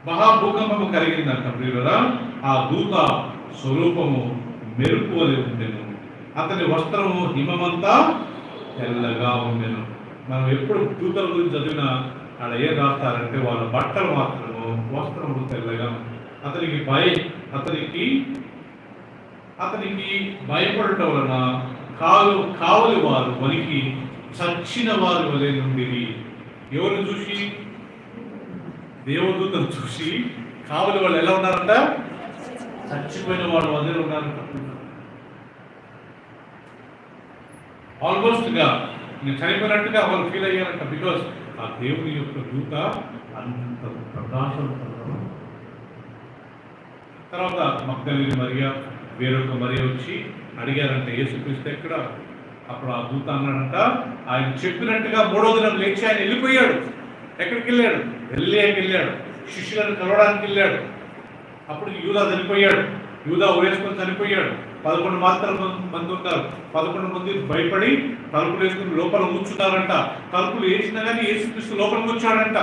మహాభూకంపము కలిగిందంట ప్రియులరా. ఆ దూత స్వరూపము మెరుపు వలె ఉండెను, అతని వస్త్రము హిమమంతా తెల్లగా ఉండెను. మనం ఎప్పుడు దూతల గురించి చదివినా అక్కడ ఏం రాస్తారంటే వాళ్ళ బట్టలు మాత్రము వస్త్రములు తెల్లగా. అతనికి భయపడటం వలన కావలి వారు వనికి చచ్చిన వారి వలె నుండి. ఎవరిని చూసి? దేవదూతను చూసి కావలి వాళ్ళు ఎలా ఉన్నారంట? చచ్చిపోయిన వాడు వలె ఉన్నారంట. ఆల్మోస్ట్ గా నేను చనిపోయినట్టుగా వాళ్ళు ఫీల్ అయ్యారంట. బికాస్ ఆ దేవుని యొక్క దూత అంత ప్రకాశం. తర్వాత మగ్దలేని మరియ వేరొక మరియ వచ్చి అడిగారంట యేసుక్రీస్తు ఎక్కడ? అప్పుడు ఆ దూత అన్నాడంట, ఆయన చెప్పినట్టుగా 3వ దినం లేచి ఆయన వెళ్ళిపోయాడు. ఎక్కడికి వెళ్ళాడు? వెళ్ళాడు, శిష్యులను కలవడానికి వెళ్ళాడు. అప్పుడు యూదా చనిపోయాడు, యూదా వేసుకొని చనిపోయాడు. 11 మంది ఉన్నారు. 11 మంది భయపడి తలుపులు వేసుకుని లోపల కూర్చున్నారంట. తలుపులు వేసినా కానీ యేసుక్రీస్తు లోపల కూర్చోడంట.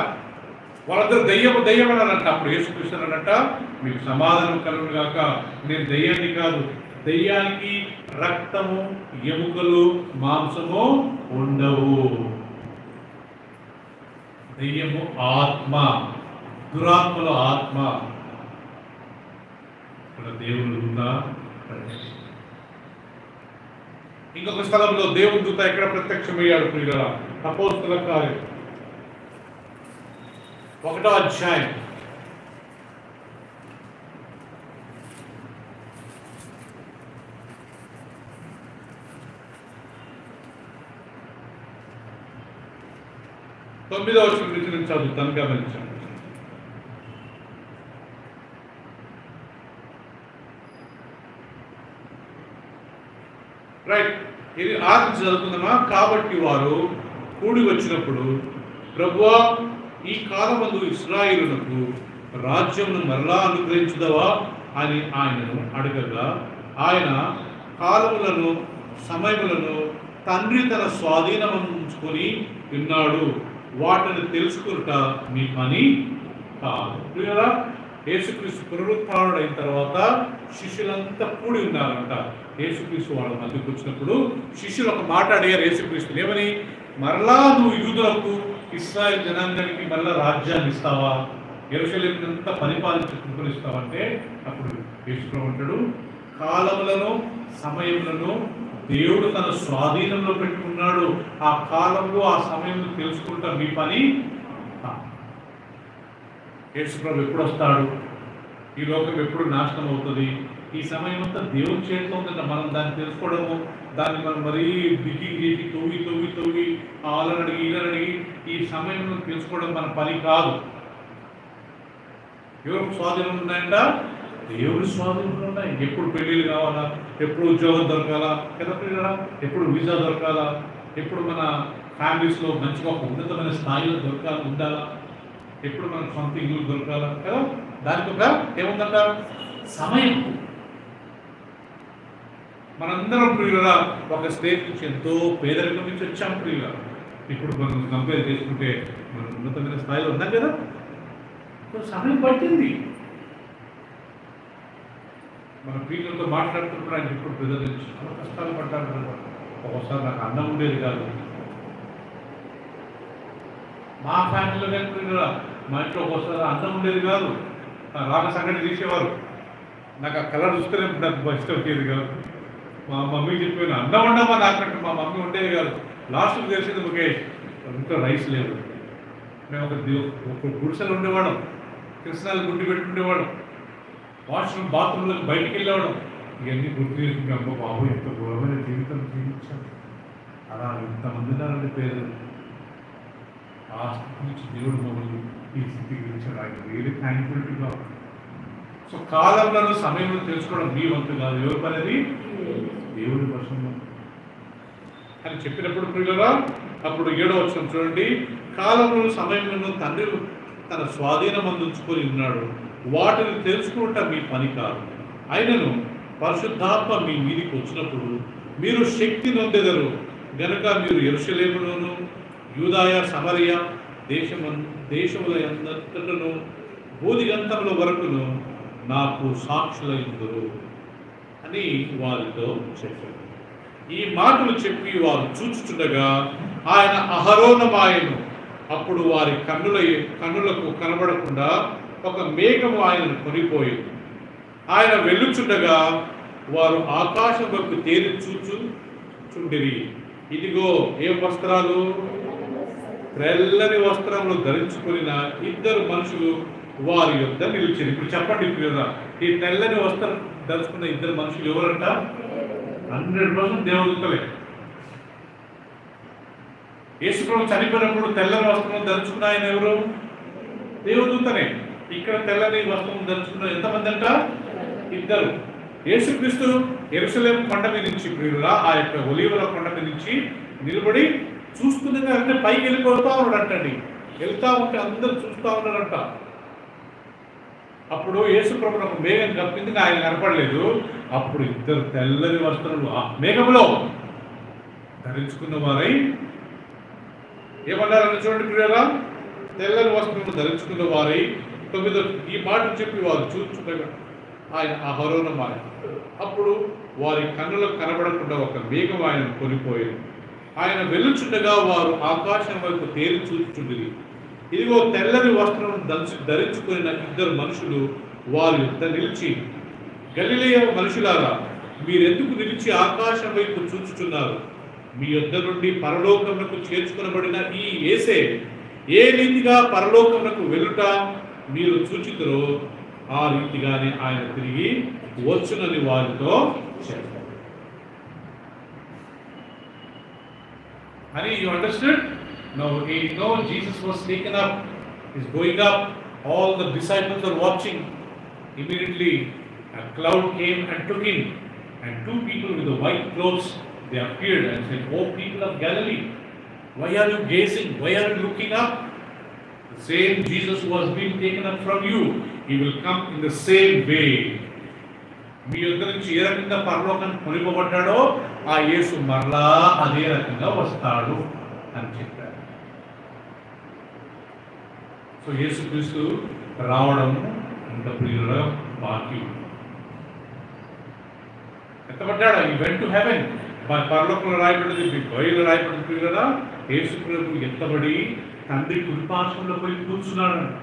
వాళ్ళందరూ దయ్యమన్నారంట. అప్పుడు యేసుక్రీస్తు అన్నాడంట, మీకు సమాధానం కలుగును గాక, నేను దయ్యాన్ని కాదు, దయ్యానికి రక్తము ఎముకలు మాంసము ఉండవు. దయ్యము ఆత్మ, దురాత్మలో ఆత్మ. ఇక్కడ దేవుని దూత. ఇంకొక స్థలంలో దేవుని దూత ఎక్కడ ప్రత్యక్షమయ్యాడు ప్రియులారా? అపోస్తలుల కార్యం 1వ అధ్యాయం. తొమ్మిదవ వచనం నుంచి నేను చదువుతాను, గమనించండి. రైట్, ఇది ఆది చదువుకుందామా. కాబట్టి వారు కూడి వచ్చినప్పుడు, ప్రభువా, ఈ కాలమందు ఇశ్రాయేలునకు రాజ్యమును మరలా అనుగ్రహించుదవా అని ఆయనను అడగగా, ఆయన కాలములను సమయములను తండ్రి తన స్వాధీనముంచుకొని ఉన్నాడు, వాటిని తెలుసుకునుట మీ పని కాదు. యేసుక్రీస్తు పునరుత్థానుడైన తర్వాత శిష్యులంతా కూడి ఉన్నారంట. యేసుక్రీస్తు వాళ్ళ మధ్యకు వచ్చినప్పుడు శిష్యులు ఒక మాట అడిగారు యేసుక్రీస్తుని, ఏమని? మరలా నువ్వు యూదులకు ఇశ్రాయేలు జనాంగానికి మరలా రాజ్యాన్ని ఇస్తావా, యెరూషలేమునంతా పరిపాలించుకుంటావంటే, అప్పుడు యేసుప్రభువు అంటాడు, కాలములను సమయములను దేవుడు తన స్వాధీనంలో పెట్టుకున్నాడు. ఆ కాలంలో ఆ సమయంలో తెలుసుకుంటా మీ పని. యేసుప్రభు ఎప్పుడు వస్తాడు, ఈ లోకం ఎప్పుడు నాశనం అవుతుంది, ఈ సమయం అంతా దేవుని చేతిలో ఉందంట. మనం దాన్ని తెలుసుకోవడము, దాన్ని మనం మరీ బిగింగ్ చేసి తవ్వి వాళ్ళని అడిగి వీళ్ళని అడిగి ఈ సమయంలో తెలుసుకోవడం మన పని కాదు. ఎవరికి స్వాధీనం ఉన్నాయంట? దేవుడి స్వాధీనంలో ఉన్నాయి. ఎప్పుడు పెళ్ళిళ్ళు కావాలా, ఎప్పుడు ఉద్యోగం దొరకాలా కదా పిల్లరా, ఎప్పుడు వీసా దొరకాలా, ఎప్పుడు మన ఫ్యామిలీస్లో మంచిగా ఒక ఉన్నతమైన స్థాయిలో ఉండాలా, ఎప్పుడు మనకు సొంత ఇల్లు దొరకాలా కదా. దానికి ఒక ఏముందంట? సమయం. మనందరం ప్రియులరా ఒక స్టేజ్ నుంచి ఎంతో పేదరికం నుంచి వచ్చాం ప్రియులరా. ఇప్పుడు మనం కంపేర్ చేసుకుంటే మనం ఉన్నతమైన స్థాయిలో ఉన్నాం కదా. సమయం పట్టింది. మన ప్రియులతో మాట్లాడుతున్నప్పుడు ఆయన ఇప్పుడు ప్రజల నుంచి చాలా కష్టాలు పడ్డారు. ఒకసారి నాకు అన్నం ఉండేది కాదు. మా ఫ్యామిలీలో కానీ మా ఇంట్లో ఒకసారి అన్నం ఉండేది కాదు. రాక సంగతి తీసేవారు. నాకు ఆ కలర్ చూస్తేనే నాకు ఇష్టం వచ్చేది కాదు. మా మమ్మీ చెప్పాను అన్నం ఉండమా నాకంటే, మా మమ్మీ ఉండేది కాదు. లాస్ట్కి తెలిసింది ముఖేష్ ఇంట్లో రైస్ లేదు. మేము ఒక గుడిసెలు ఉండేవాళ్ళం, కృష్ణాలు గుడ్డి పెట్టుకునేవాళ్ళం, వాష్రూమ్ బాత్రూంలోకి బయటికి వెళ్ళేవాళ్ళం. ఇవన్నీ గుర్తు చేసుకుంటే అమ్మ బాబు ఎంత ఘోరమైన జీవితం జీవించాం. అలా ఇంతమంది ఉన్నారండి పేదలు. ఆ స్థితి నుంచి దేవుడు మమ్మల్ని ఈ స్థితికి ఇచ్చాడు. ఆయన రియలీ థ్యాంక్ఫుల్గా. సో కాలంలో సమయంలో తెలుసుకోవడం మీ వంతు కాదు. ఎవరి పనిది? దేవుడి వశంలో అని చెప్పినప్పుడు ప్రియులరా, అప్పుడు 7వ వచనం చూడండి. కాలంలో సమయంలో తండ్రి తన స్వాధీనం అందించుకొని ఉన్నాడు, వాటిని తెలుసుకుంటా మీ పని కాదు. అయినను పరిశుద్ధాత్మ మీ మీదికి వచ్చినప్పుడు మీరు శక్తి నొందెదరు గనుక మీరు యెరూషలేములోను యూదాయ సమరయ దేశముల అంతటను బోధిగంతముల వరకును నాకు సాక్షులైందురు అని వారితో చెప్పారు. ఈ మాటలు చెప్పి వారు చూచుచుండగా ఆయన అహరోనమాయను. అప్పుడు వారి కన్నులకు కనబడకుండా ఒక మేఘము ఆయనను కొనిపోయింది. ఆయన వెళ్ళుచుండగా వారు ఆకాశంలోకి తేరి చూచుచుండిరి. ఇదిగో ఏం వస్త్రాలు? తెల్లని వస్త్రములు ధరించుకున్న 2 మనుషులు వారి యొద్ద నిలిచారు. ఇప్పుడు చెప్పండి ప్రియురా, ఈ తెల్లని వస్త్రం ధరించుకున్న 2 మనుషులు ఎవరంట? 100% దేవదూతలే. యేసుప్రభు చనిపోయినప్పుడు తెల్లని వస్త్రం ధరించుకున్న ఆయన ఎవరు? దేవదూతనే. ఇక్కడ తెల్లని వస్త్రం ధరించుకున్న ఎంతమంది అంట? 2. యేసుక్రీస్తు యెరూషలేము కొండ మీద నుంచి ప్రియురా, ఆ యొక్క ఒలీవల కొండ మీద నుంచి నిలబడి చూస్తుండగా అంటే పైకి వెళ్ళిపోతా ఉన్నాడంటండి. వెళ్తా ఉంటే అందరూ చూస్తూ ఉన్నారంట. అప్పుడు యేసుప్రభుని ఒక మేఘం కప్పింది, ఆయన కనపడలేదు. అప్పుడు 2 తెల్లని వస్త్రాలు ఆ మేఘంలో ధరించుకున్న వారై ఏమన్నారని చూడండి ప్రియురా, తెల్లని వస్త్రములు ధరించుకున్న వారై 9 ఈ మాట చెప్పి వారు చూచుండగా ఆయన అహరోనమాయ. అప్పుడు వారి కన్నులకు కనబడకుండా ఒక మేఘం ఆయన కొనిపోయింది. ఆయన వెళ్ళుచుండగా వారు ఆకాశం వైపు తేరి చూచుచుండిరి. ఇదిగో తెల్లని వస్త్రం ధరించుకున్న 2 మనుషులు వారి యొద్ద నిలిచి, గలిలయ మనుషులారా, మీరెందుకు నిలిచి ఆకాశం వైపు చూచుచున్నారు? మీ యొద్ద నుండి పరలోకమునకు చేర్చుకొనబడిన ఈ యేసే ఏ రీతిగా పరలోకమునకు వెళ్ళుట మీరు చూచితురో ఆ రీతిగానే ఆయన తిరిగి వచ్చునని వారితో చెప్పారు. Honey, you understood? No, Jesus was taken up. He's going up. All the disciples are watching. Immediately, a cloud came and took him. And 2 people with the white clothes, They appeared and said, "Oh people of Galilee, why are you gazing? Why are you looking up? The same Jesus who was being taken up from you, he will come in the same way." మీ యొద్ద నుంచి ఏ రకంగా పరలోకానికి కొనిపోబడ్డాడో ఆ యేసు మరలా అదే రకంగా వస్తాడు అని చెప్పారు. సో యేసుక్రీస్తు రావడం ఇంకా ప్రియుల బాకీ ఎత్తబడ్డాడు. ఈ వెంట్ టు హెవెన్. పరలోకంలో రాయబడింది, బైబిల్లో రాయబడింది ప్రియులరా, యేసు ప్రభు ఎత్తబడి తండ్రి కుడిపార్శ్వంలో పోయి కూర్చున్నాడంట.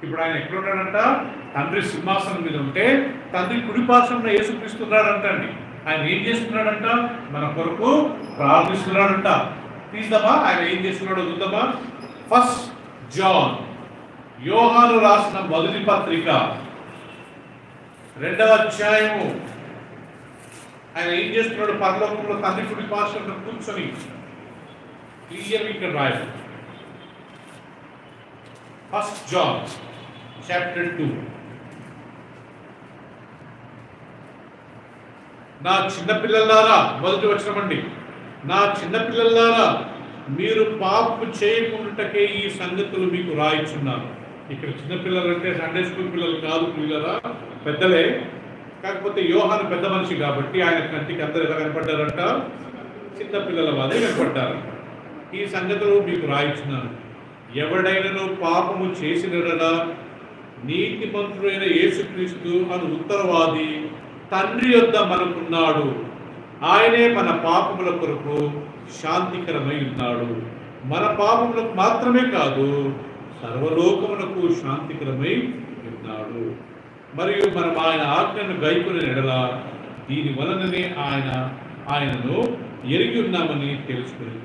ఇప్పుడు ఆయన ఎక్కడ ఉన్నాడంట? తండ్రి సింహాసనం మీద ఉంటే తండ్రి కుడిపార్శ్వంలో యేసుక్రీస్తున్నాడంట అండి. ఆయన ఏం చేస్తున్నాడంట? మన కొరకు ప్రార్థిస్తున్నాడంట. తీద్దామా ఆయన ఏం చేస్తున్నాడో చూద్దామా? ఫస్ట్ జాన్, యోహాను రాసిన మొదటి పత్రిక 2వ అధ్యాయము. ఆయన ఏం చేస్తున్నాడు? పరలోకంలో తండ్రి కుడి పార్శ్వంలో కూర్చొని క్లియర్గా ఇక్కడ రాయాలి. First John chapter 2. నా చిన్నపిల్లలారా, మొదటి వచనం అండి, నా చిన్నపిల్లలారా మీరు పాపము చేయకుండాటకే ఈ సంగతులు మీకు రాయిచున్నాను. ఇక్కడ చిన్నపిల్లలు అంటే సండే స్కూల్ పిల్లలు కాదు పిల్లరా, పెద్దలే. కాకపోతే యోహాను పెద్ద మనిషి కాబట్టి ఆయన కంటికి అందరు ఎలా కనపడ్డారంట? చిన్నపిల్లల వాళ్ళే కనపడ్డారంట. ఈ సంగతులు మీకు రాయిచున్నాను. ఎవడైనను పాపము చేసినడలా నీతిమంతుడైన యేసుక్రీస్తు అను ఉత్తరవాది తండ్రి యొద్ద మనకున్నాడు. ఆయనే మన పాపముల కొరకు శాంతికరమై ఉన్నాడు. మన పాపములకు మాత్రమే కాదు, సర్వలోకములకు శాంతికరమై ఉన్నాడు. మరియు మనం ఆయన ఆజ్ఞను గైకొనిన ఎడల దీని వలననే ఆయనను ఎరిగి ఉన్నామని తెలుసుకుని.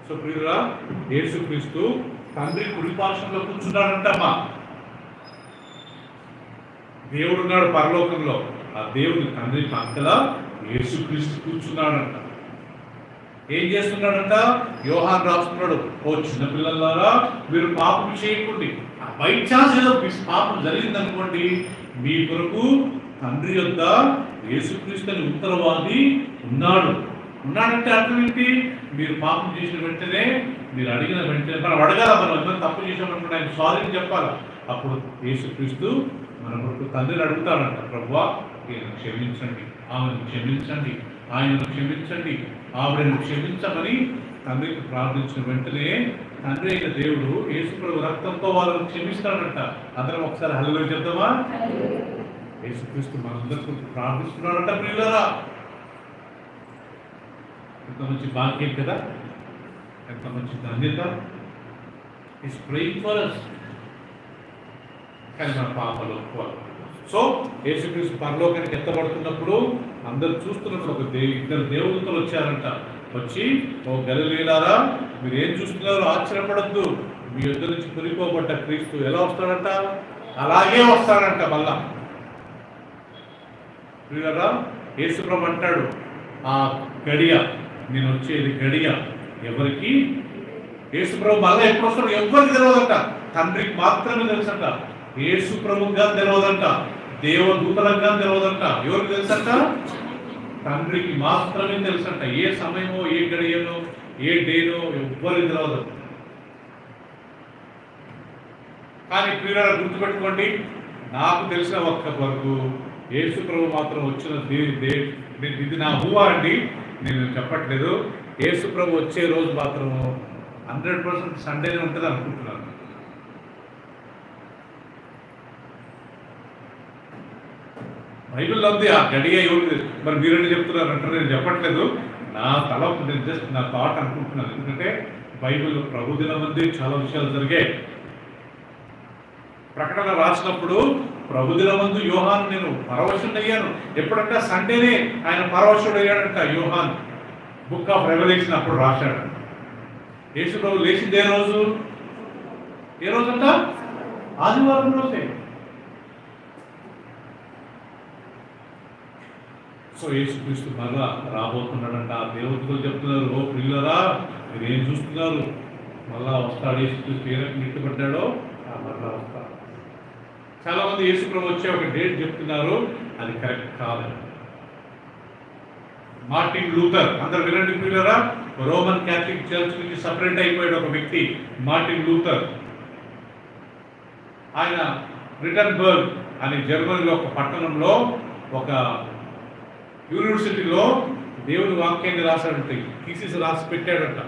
సో ప్రియురా, యేసుక్రీస్తు తండ్రి కుడిపార్శ్వంలో కూర్చున్నాడంటమ్మా. దేవుడు ఉన్నాడు పరలోకంలో, ఆ దేవుని తండ్రి పక్కల యేసుక్రీస్తు కూర్చున్నాడంట. ఏం చేస్తున్నాడంట? యోహాను రాస్తున్నాడు, ఓ చిన్నపిల్లలారా మీరు పాపం చేయకండి. బై ఛాన్స్ ఏదో పాపం జరిగిందనుకోండి, మీ కొరకు తండ్రి యొద్ద యేసుక్రీస్తు అని ఉత్తరవాది ఉన్నాడంటే అర్థం ఏంటి? మీరు పాపం చేసిన వెంటనే, మీరు అడిగిన వెంటనే, మనం అడగాల, మనం అందరం తప్పు చేసామనుకుంటే ఆయన సారీ చెప్పాలి. అప్పుడు యేసుక్రీస్తు మన కొరకు తండ్రిని అడుగుతాడంట, ప్రభువా ఈయనను క్షమించండి, ఆమెను క్షమించండి, ఆయనను క్షమించండి, ఆవిడను క్షమించమని తండ్రికి ప్రార్థించిన వెంటనే తండ్రి అయిన దేవుడు యేసు ప్రభు రక్తంతో వాళ్ళను క్షమిస్తాడంట. అందరం ఒకసారి హల్లెలూయా చెప్దామా? యేసుక్రీస్తు మనందరికీ ప్రార్థిస్తున్నాడంట. ప్రియులారా, ఎంత మంచి భాగ్యం కదా, ఎంత మంచి ధన్యత. Is praying for us. కానీ మన పాపాలు ఒప్పుకోవాలి. సో యేసుక్రీస్తు పరలోకానికి ఎత్తబడుతున్నప్పుడు అందరు చూస్తున్నప్పుడు ఇద్దరు దేవదూతలు వచ్చారంట. వచ్చి, ఓ గలిలీయులారా మీరు ఏం చూస్తున్నారో ఆశ్చర్యపడద్దు, మీ యొద్ద నుంచి కొనిపోబడ్డ క్రీస్తు ఎలా వస్తాడంట? అలాగే వస్తాడంట. మళ్ళా ప్రియులారా, యేసు ప్రభు అంటాడు, ఆ గడియ, నేను వచ్చేది గడియ ఎవరికి? యేసు ప్రభు మళ్ళీ ఎప్పుడు వస్తాడు ఎవరికి తెలియదంట. తండ్రికి మాత్రమే తెలుసంట. యేసు ప్రభుగా తెలియదంట, దేవదూతలకు కానీ తెలియదంట. ఎవరికి తెలుసంట? తండ్రికి మాత్రమే తెలుసంట. ఏ సమయమో, ఏ గడియనో, ఏ డేనో ఎవ్వరికి తెలియదు. కానీ ప్రియులారా గుర్తుపెట్టుకోండి, నాకు తెలిసిన ఒక్క వరకు యేసు ప్రభు మాత్రం వచ్చిన ఇది నా ఊహ అండి, నేను చెప్పట్లేదు. యేసు ప్రభు వచ్చే రోజు మాత్రం 100% సండేనే ఉంటుంది అనుకుంటున్నాను. బైబిల్లో ఉంది ఆ గడియ ఎవరు, మరి మీరేంటి చెప్తున్నారు అంటే నేను చెప్పట్లేదు, నా తల నేను జస్ట్ నా థాట్ అనుకుంటున్నాను. ఎందుకంటే బైబిల్లో ప్రభు దినం ఉంది, చాలా విషయాలు జరిగాయి. ప్రకటన రాసినప్పుడు ప్రభు దినమందు యోహాను నేను పరవశుడు అయ్యాను. ఎప్పుడంటే సండేనే ఆయన పరవశుడు అయ్యాడంట యోహాను. బుక్ ఆఫ్ రెవల్యూషన్ అప్పుడు రాశాడు. యేసు ప్రభు లేచింది ఏ రోజంట? ఆదివారం రోజే. సో యేసుక్రీస్తు మరలా రాబోతున్నాడంట. దేవతలు చెప్తున్నారు, ఓ ప్రియులరా మీరు ఏం చూస్తున్నారు? మళ్ళా వస్తాడు యేసుక్రీస్తు. ఏ రకంగా ఇష్టపడ్డాడో మరలా వస్తాడు. చాలా మంది యేసు ప్రభు వచ్చే ఒక డేట్ చెప్తున్నారు, అది కరెక్ట్ కాదు. Martin Luther. అందరు వినండి పిల్లరా, రోమన్ క్యాథలిక్ చర్చ్ నుంచి సపరేట్ అయిపోయాడు ఒక వ్యక్తి, మార్టిన్ లూథర్. ఆయన రిటన్బర్గ్ అనే జర్మనీలో ఒక పట్టణంలో ఒక యూనివర్సిటీలో దేవుని వాక్యాన్ని రాశాడంటే, థీసిస్ రాసి పెట్టాడంట.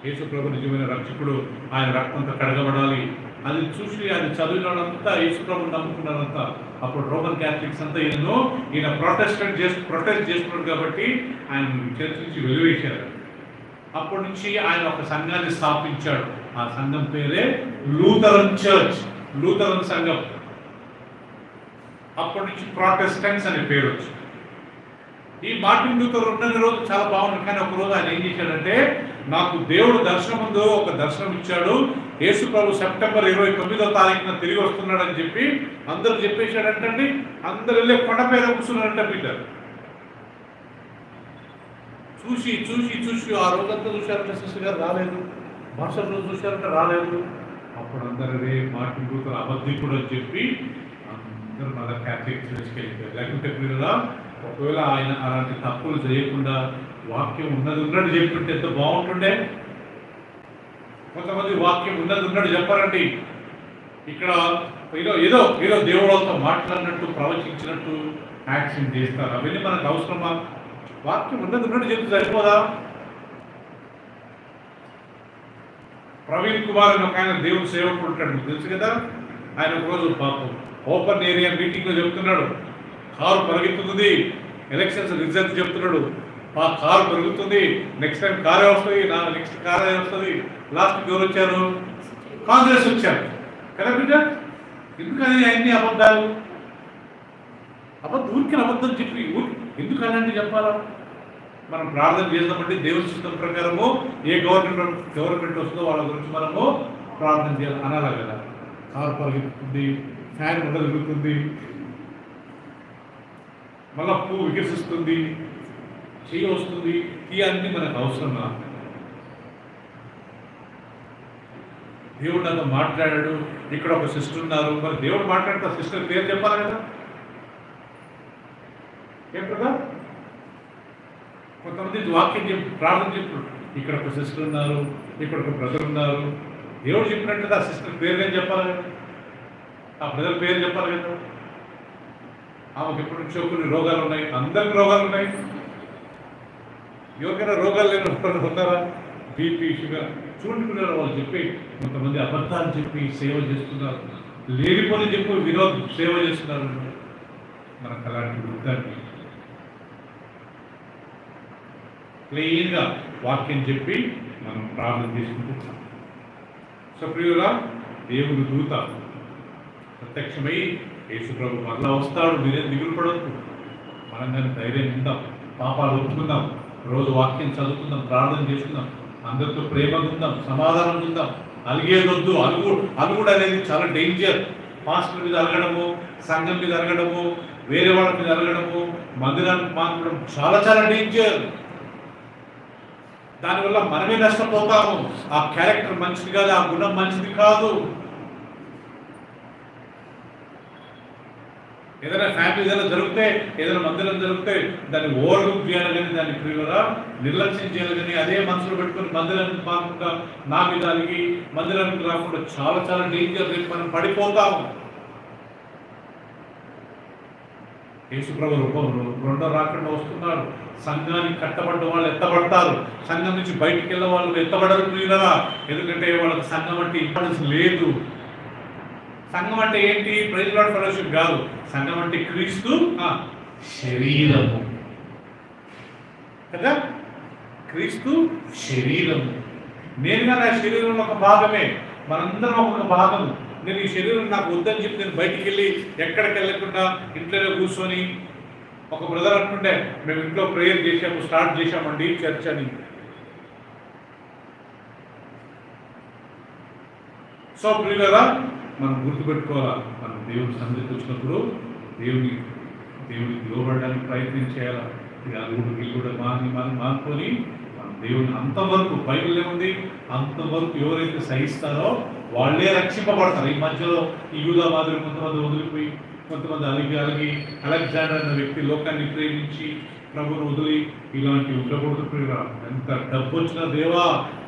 యేసు ప్రభు నిజమైన రక్షకుడు, ఆయన రక్తంతో కడగబడాలి. అది చూసి అది చదివిన వాళ్ళంతా యేసు ప్రభుని నమ్ముకున్నారంతా. అప్పుడు రోమన్ క్యాథలిక్స్ అంతా ఈయన ప్రొటెస్ట్ చేస్తున్నాడు కాబట్టి ఆయన చర్చ్ నుంచి వెలివేశారు. అప్పటి నుంచి ఆయన ఒక సంఘాన్ని స్థాపించాడు. ఆ సంఘం పేరే లూథరన్ చర్చ్, లూథరన్ సంఘం. అప్పటి నుంచి ప్రొటెస్టెంట్స్ అనే పేరు వచ్చింది. ఈ మార్టిన్ లూథర్ ఉన్న రోజు చాలా బాగుంది, కానీ ఒక రోజు ఆయన ఏం చేశాడంటే, నాకు దేవుడు దర్శనం ముందు ఒక దర్శనం ఇచ్చాడు, యేసు ప్రభు సెప్టెంబర్ 29వ తారీఖున తిరిగి వస్తున్నాడని చెప్పి అందరూ చెప్పేశాడంటండి. అందరు వెళ్ళి కొండపైన కూర్చున్నారంట పీటర్. చూసి చూసి చూసి ఆ రోజంతా చూశారంటే సిస్టర్ గారు రాలేదు, మరుసటి రోజు చూశారంటే రాలేదు. అప్పుడు అందరూ రే మార్టిన్ లూథర్ అబద్ధికుడు అని చెప్పి అందరూ మళ్ళీ క్యాథలిక్ చర్చ్కి వెళ్ళిపోయారు. లేకుంటే మీరు ఒకవేళ ఆయన అలాంటి తప్పులు చేయకుండా వాక్యం ఉన్నది చెప్తుంటే ఎంత బాగుంటుండే. కొంతమంది వాక్యం ఉన్నది చెప్పారండి. ఇక్కడ ఏదో దేవుళ్ళతో మాట్లాడినట్టు ప్రవచించినట్టు యాక్షన్ చేస్తారు. అవన్నీ మనకు అవసరమా? వాక్యం ఉన్నది చెప్తే సరిపోదా? ప్రవీణ్ కుమార్ అని ఒక ఆయన దేవుడు సేవకుడు ఉంటాడు, మీకు తెలుసు కదా. ఆయన ఒకరోజు పాపం ఓపెన్ ఏరియా మీటింగ్లో చెప్తున్నాడు, కారు పరిగెత్తుతుంది, ఎలక్షన్స్ రిజల్ట్ చెప్తున్నాడు, మా కారు పెరుగుతుంది, నెక్స్ట్ టైం కారే వస్తుంది, నెక్స్ట్ కారే వస్తుంది. లాస్ట్కి ఎవరు వచ్చారు? కాంగ్రెస్ వచ్చారు కదా బిడ్డ. ఎందుకని అన్ని అబద్ధాలు? ఊరికి అబద్ధం చెప్పి ఎందుకు అలాంటి చెప్పాలా? మనం ప్రార్థన చేద్దామంటే దేవుని సిద్ధం ప్రకారము ఏ గవర్నమెంట్ వస్తుందో వాళ్ళ గురించి మనము ప్రార్థన చేయాలి అనాలా కదా. కారు పరిగెత్తుతుంది, ఫ్యాన్ ఉండగలుగుతుంది, మళ్ళా పువ్వు వికసిస్తుంది, చెయ్యి వస్తుంది, ఈ అన్ని మనకు అవసరమా? దేవుడు నాతో మాట్లాడాడు. ఇక్కడ ఒక సిస్టర్ ఉన్నారు, మరి దేవుడు మాట్లాడితే సిస్టర్ పేరు చెప్పాలి కదా. ఏం కదా, కొంతమంది వాక్యం చెప్పి ప్రార్థన చెప్పు, ఇక్కడ ఒక సిస్టర్ ఉన్నారు, ఇక్కడ ఒక బ్రదర్ ఉన్నారు. దేవుడు చెప్పినట్టు ఆ సిస్టర్ పేరు కానీ చెప్పాలి కదా, ఆ బ్రదర్ పేరు చెప్పాలి కదా. ఆమెకు ఎప్పటి నుంచో కొన్ని రోగాలు ఉన్నాయి, అందరికి రోగాలు ఉన్నాయి. ఎవరికైనా రోగాలు లేని ఉన్నారా? బీపీ, షుగర్ చూడుకున్నారు. వాళ్ళు చెప్పి కొంతమంది అబద్ధాలు చెప్పి సేవ చేస్తున్నారు, లేనిపోని చెప్పి సేవ చేస్తున్నారు. మనకు అలాంటి వృద్ధాన్ని క్లీన్గా వాక్యం చెప్పి మనం ప్రార్థన చేసుకుంటున్నాం. సో ప్రియులా, దేవుని దూత ప్రత్యక్షమై యేసు ప్రభు మరలా వస్తాడు, మీరేం దిగులు పడవద్దు. మనం కానీ ధైర్యం ఉందాం, పాపాలు ఒప్పుకుందాం, రోజు వాక్యం చదువుకుందాం, ప్రార్థన చేసుకుందాం, అందరితో ప్రేమగా ఉందాం, సమాధానం ఉందాం. అలిగేదొద్దు. అలుగుడు అనేది చాలా డేంజర్. పాస్టర్ మీద అలగడము, సంఘం మీద అలగడము, వేరే వాళ్ళ మీద అలగడము, మందిరానికి మాట్లాడడం చాలా చాలా డేంజర్. దానివల్ల మనమే నష్టపోతాము. ఆ క్యారెక్టర్ మంచిది కాదు, ఆ గుణం మంచిది కాదు. ఏదైనా ఫ్యామిలీ ఏదైనా జరిగితే, ఏదైనా మందిరం జరిగితే దాన్ని ఓవర్లుక్ చేయాలి కానీ, దాన్ని ప్రియురా నిర్లక్ష్యం చేయాలి కానీ, అదే మనసులో పెట్టుకుని మందిరానికి మాకుండా నా మీద అలిగి మందిరానికి రాకుండా చాలా చాలా డేంజర్. రేపు మనం పడిపోతాము. యేసు ప్రభు రెండో రాకుండా వస్తున్నాడు. సంఘానికి కట్టబడ్డ వాళ్ళు ఎత్తబడతారు, సంఘం నుంచి బయటికి వెళ్ళే వాళ్ళు ఎత్తబడరు ప్రియులరా. ఎందుకంటే వాళ్ళకి సంఘం అంటే ఇంపార్టెన్స్ లేదు. సంఘం అంటే ఏంటి? ప్రైజ్ లార్డ్ ఫెలోషిప్ కాదు. సంఘం అంటే క్రీస్తు శరీరము కదా. క్రీస్తు శరీరము. నేనుగా నా శరీరంలో ఒక భాగమే, మనందరం ఒక భాగము. నేను ఈ శరీరం నాకు వద్దని చెప్పి నేను బయటికి వెళ్ళి ఎక్కడికి వెళ్ళకుండా ఇంట్లోనే కూర్చొని, ఒక బ్రదర్ అంటుండే, మేము ఇంట్లో ప్రేయర్ స్టార్ట్ చేశామండి చర్చ్ అని. సో ప్రియులరా, మనం గుర్తుపెట్టుకోవాలా, మనం దేవుని సన్నిధికి వచ్చినప్పుడు దేవునికి లోబడడానికి ప్రయత్నం చేయాలి. ఇది అరుగుడికి కూడా మానుకొని మనం దేవుని అంతవరకు, బైబిల్ ఏముంది, అంతవరకు ఎవరైతే సహిస్తారో వాళ్ళే రక్షింపబడతారు. ఈ మధ్యలో ఈ యూదా మాదిరి కొంతమంది వదిలిపోయి, కొంతమంది అలిగి అలెగ్జాండర్ అనే వ్యక్తి లోకాన్ని ప్రేమించి ప్రభుని వదిలి ఇలాంటి ఉండకూడదు ప్రియురా. ఎంత డబ్బు వచ్చినా దేవా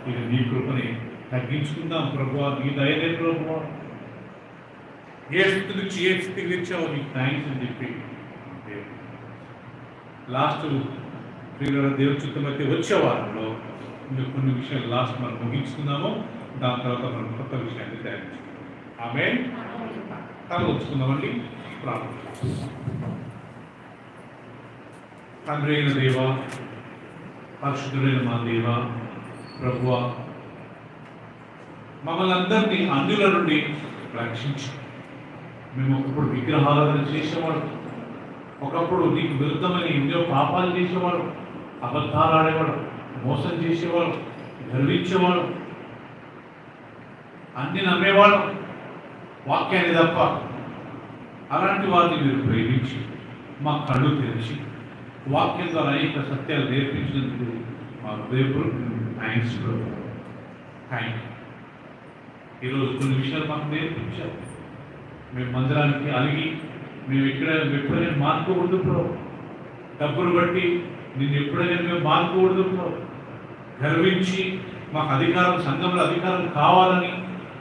ఇది నీ కృపని తగ్గించుకుందాం ప్రభువా, నీ దయనే ప్రభువా. ఏ స్థితి నుంచి ఏ స్థితికి తెచ్చావో నీకు థ్యాంక్స్ అని చెప్పి లాస్ట్ ప్రియుల దేవుని చిత్తమైతే వచ్చే వారంలో ఇంకా కొన్ని విషయాలు లాస్ట్ మనం ముగించుకుందాము. దాని తర్వాత మనం కొత్త విషయాన్ని ధ్యానించుకుందాం. ఆమేన్. తల వచ్చుకుందామండి. ప్రార్థన. తండ్రి అయిన దేవ, పరిశుద్ధుడైన మా దేవ, ప్రభువా, మమ్మల్ని అందరినీ అన్యుల నుండి రక్షించి, మేము ఒకప్పుడు విగ్రహారాధన చేసేవాడు, ఒకప్పుడు నీకు విరుద్ధమని ఎన్నో పాపాలు చేసేవాడు, అబద్ధాలు ఆడేవాడు, మోసం చేసేవాడు, గర్వించేవాడు, అన్ని నమ్మేవాడు, వాక్యాన్ని తప్ప. అలాంటి వారిని మీరు ప్రేమించి మా కళ్ళు తెరిచి వాక్యం ద్వారా అనేక సత్యాలు నేర్పించినందుకు మా హృదయపూర్వక థ్యాంక్స్. Thank you. ఈరోజు కొన్ని విషయాలు మాకు నేర్పించారు. మేము మందిరానికి అలిగి మేము ఎప్పుడైనా మానుకోకూడదు బ్రో. డబ్బులు బట్టి నిన్ను ఎప్పుడైనా మేము మానుకోకూడదు బ్రో. గర్వించి మాకు అధికారం, సంఘంలో అధికారం కావాలని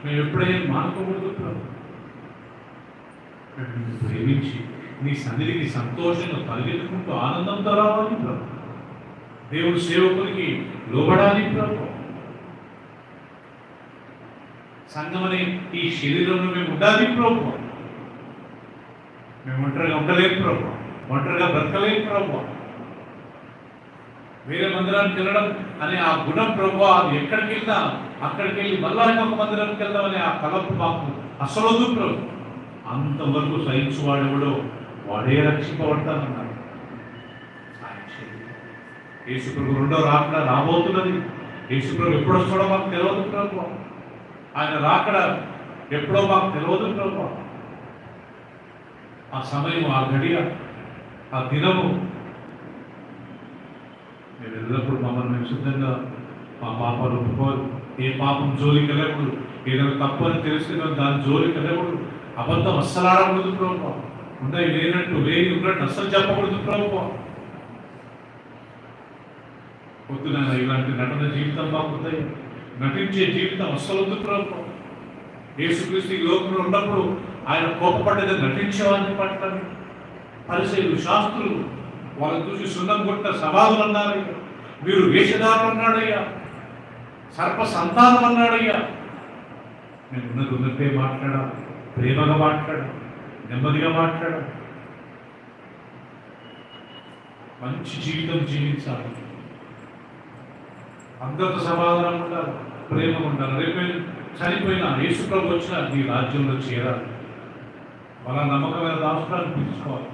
మేము ఎప్పుడైనా మానుకోకూడదు బ్రో. మేము ప్రేమించి నీ సన్నిధికి సంతోషంగా పరిగెత్తుకుంటూ ఆనందంతో రావాలి ప్రభు. దేవుడి సేవకునికి లోబడాలి ప్రభు. సంఘమనే ఈ శరీరంలో మేము ఉండాలి ప్రభు. మేము ఒంటరిగా ఉండలేము ప్రభు, ఒంటరిగా బ్రతకలేము ప్రభు. వేరే మందిరానికి వెళ్ళడం అనే ఆ గుణం ప్రభు, అది ఎక్కడికి వెళ్ళినా అక్కడికి వెళ్ళి మళ్ళా ఇంకొక మందిరానికి వెళ్దామనే ఆ కలపు మాకు అసలు వద్దు ప్రభు. అంతవరకు సహించువాడెవడో వాడే రక్షింపబడతానన్నాడు. యేసుప్రభు రెండో రాకడ రాబోతున్నది. యేసుప్రభు ఎప్పుడు వస్తాడో మాకు తెలియదు ప్రభు. ఆయన రాకడ ఎప్పుడో మాకు తెలియదు ప్రభు. ఆ సమయం, ఆ గడియ, ఆ దినము మేము ఎల్లప్పుడు మమ్మల్ని మేము సిద్ధంగా మా పాపాలు ఒప్పుకోవాలి. ఏ పాపం జోలికి వెళ్ళకూడదు. ఏదైనా తప్పు అని తెలిసిన దాని జోలికి వెళ్ళకూడదు. అబద్ధం అస్సలు ఆడకూడదు ప్రభు. ఉన్నాయి లేనట్టు, లేని ఉన్నట్టు అస్సలు చెప్పకూడదు ప్రభు. పొద్దున ఇలాంటి నటన జీవితం బాగుంటాయి. నటించే జీవితం అస్సలు వద్దు ప్రభు. యేసుక్రీస్తు ఈ లోకంలో ఉన్నప్పుడు ఆయన కోపపడ్డది నటించేవాడిని పట్లని పరిసయ్యులు, శాస్త్రులు వాళ్ళని చూసి సున్నం కొట్టిన సమాధులు అన్నారయ్యా. మీరు వేషధారులు అన్నాడయ్యా, సర్ప సంతానం అన్నాడయ్యా. నేను ఉన్నట్టే మాట్లాడా, ప్రేమగా మాట్లాడా, నెమ్మదిగా మాట్లాడా, మంచి జీవితం జీవించాలి, అందరితో సమాధానం ఉండాలి, ప్రేమ ఉండాలి. రేపు చనిపోయినా యేసుప్రభు వచ్చినా నీ రాజ్యంలో చేరాలి. మన నమ్మకమైన రాష్ట్రాన్ని పిలుచుకోవాలి.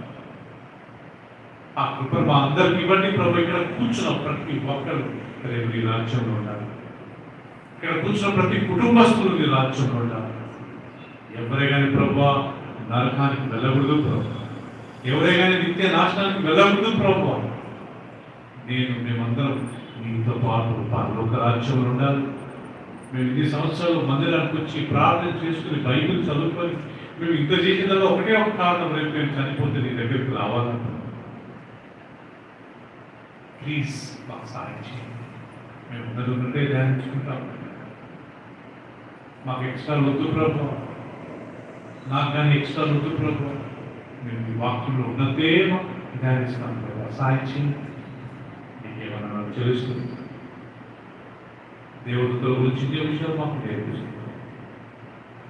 ఆ కృప మా అందరికి ఇవ్వండి ప్రభు. ఇక్కడ కూర్చున్న ప్రతి ఒక్కరు రేపు నీ రాజ్యంలో ఉండాలి. ఇక్కడ కూర్చున్న ప్రతి కుటుంబస్తులు నీ రాజ్యంలో ఉండాలి. ఎవరే కానీ ప్రభు నరకానికి వెళ్ళకూడదు ప్రభు. ఎవరే కానీ నిత్య నాశనానికి వెళ్ళకూడదు ప్రభు. మేమందరం నీతో పాటు పరలోక రాజ్యంలో ఉండాలి. మేము ఇన్ని సంవత్సరాలు మందిరానికి వచ్చి ప్రార్థన చేసుకుని బైబిల్ చదువుకొని మేము ఇంత చేసేదాలో ఒకటే ఒక కారణం, రేపు మేము చనిపోతే నీ దగ్గరికి రావాలన్నా. ప్లీజ్ మాకు సాయం చేయండి. మేము ఉన్నదే ధ్యానించుకుంటాం. మాకు ఎక్స్ట్రా వద్దు ప్రభు. నాకు కానీ ఎక్స్ట్రా వద్దు ప్రభు. మేము ఈ వాక్యంలో ఉన్నదే ధ్యానిస్తాం ప్రభు. సాయం చేయండి. నీకేమన్నా నాకు తెలుస్తుంది. దేవదూతల గురించి ఇదే విషయాలు మాకు నేర్పిస్తుంది.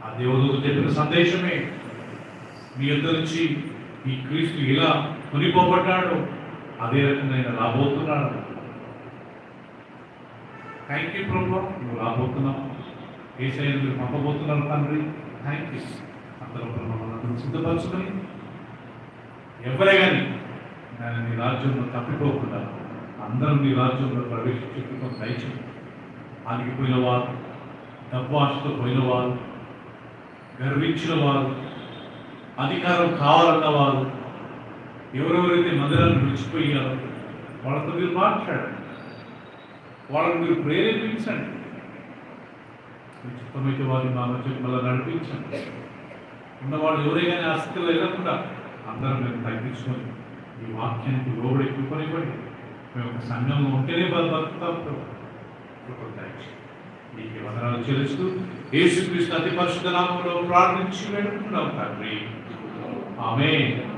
ఆ దేవదూత చెప్పిన సందేశమే మీ అందరి నుంచి ఈ క్రీస్తు ఇలా కొనిపోబడ్డాడు, అదే రకంగా ఆయన రాబోతున్నాడు. థ్యాంక్ యూ ప్రభు. నువ్వు రాబోతున్నావు, యేసయ్యను మీరు పంపబోతున్నారు తండ్రి. Thank you. అందరూ మమ్మల్ని సిద్ధపరచుకొని ఎవరే కానీ దాన్ని నీ రాజ్యంలో తప్పిపోకుండా అందరూ నీ రాజ్యంలో ప్రవేశించుకుంటూ దయచేయండి. ఆగిపోయిన వారు, డబ్బు ఆశతో పోయిన వారు, గర్వించిన వారు, అధికారం కావాలన్న వారు, ఎవరెవరైతే మందిరాన్ని విడిచిపోయారో వాళ్ళతో మీరు మాట్లాడండి. వాళ్ళని మీరు ప్రేరేపించండి. మీ చిత్తమైతే వారిని మా మధ్య మళ్ళీ నడిపించండి. ఉన్నవాళ్ళు ఎవరైనా ఆసక్తిలో వెళ్ళకుండా అందరం మేము తగ్గించుకొని ఈ వాక్యానికి లోబడి కృపనివ్వండి. మేము ఒక సంఘంలో ఉంటేనే బతుకుతాం ప్రభు. కృపదాచి నీకు వందనాలు చెల్లిస్తూ యేసుక్రీస్తు అతి పరిశుద్ధ నామములో ప్రార్థించి వేడుకుంటున్నాం తండ్రి. ఆమేన్.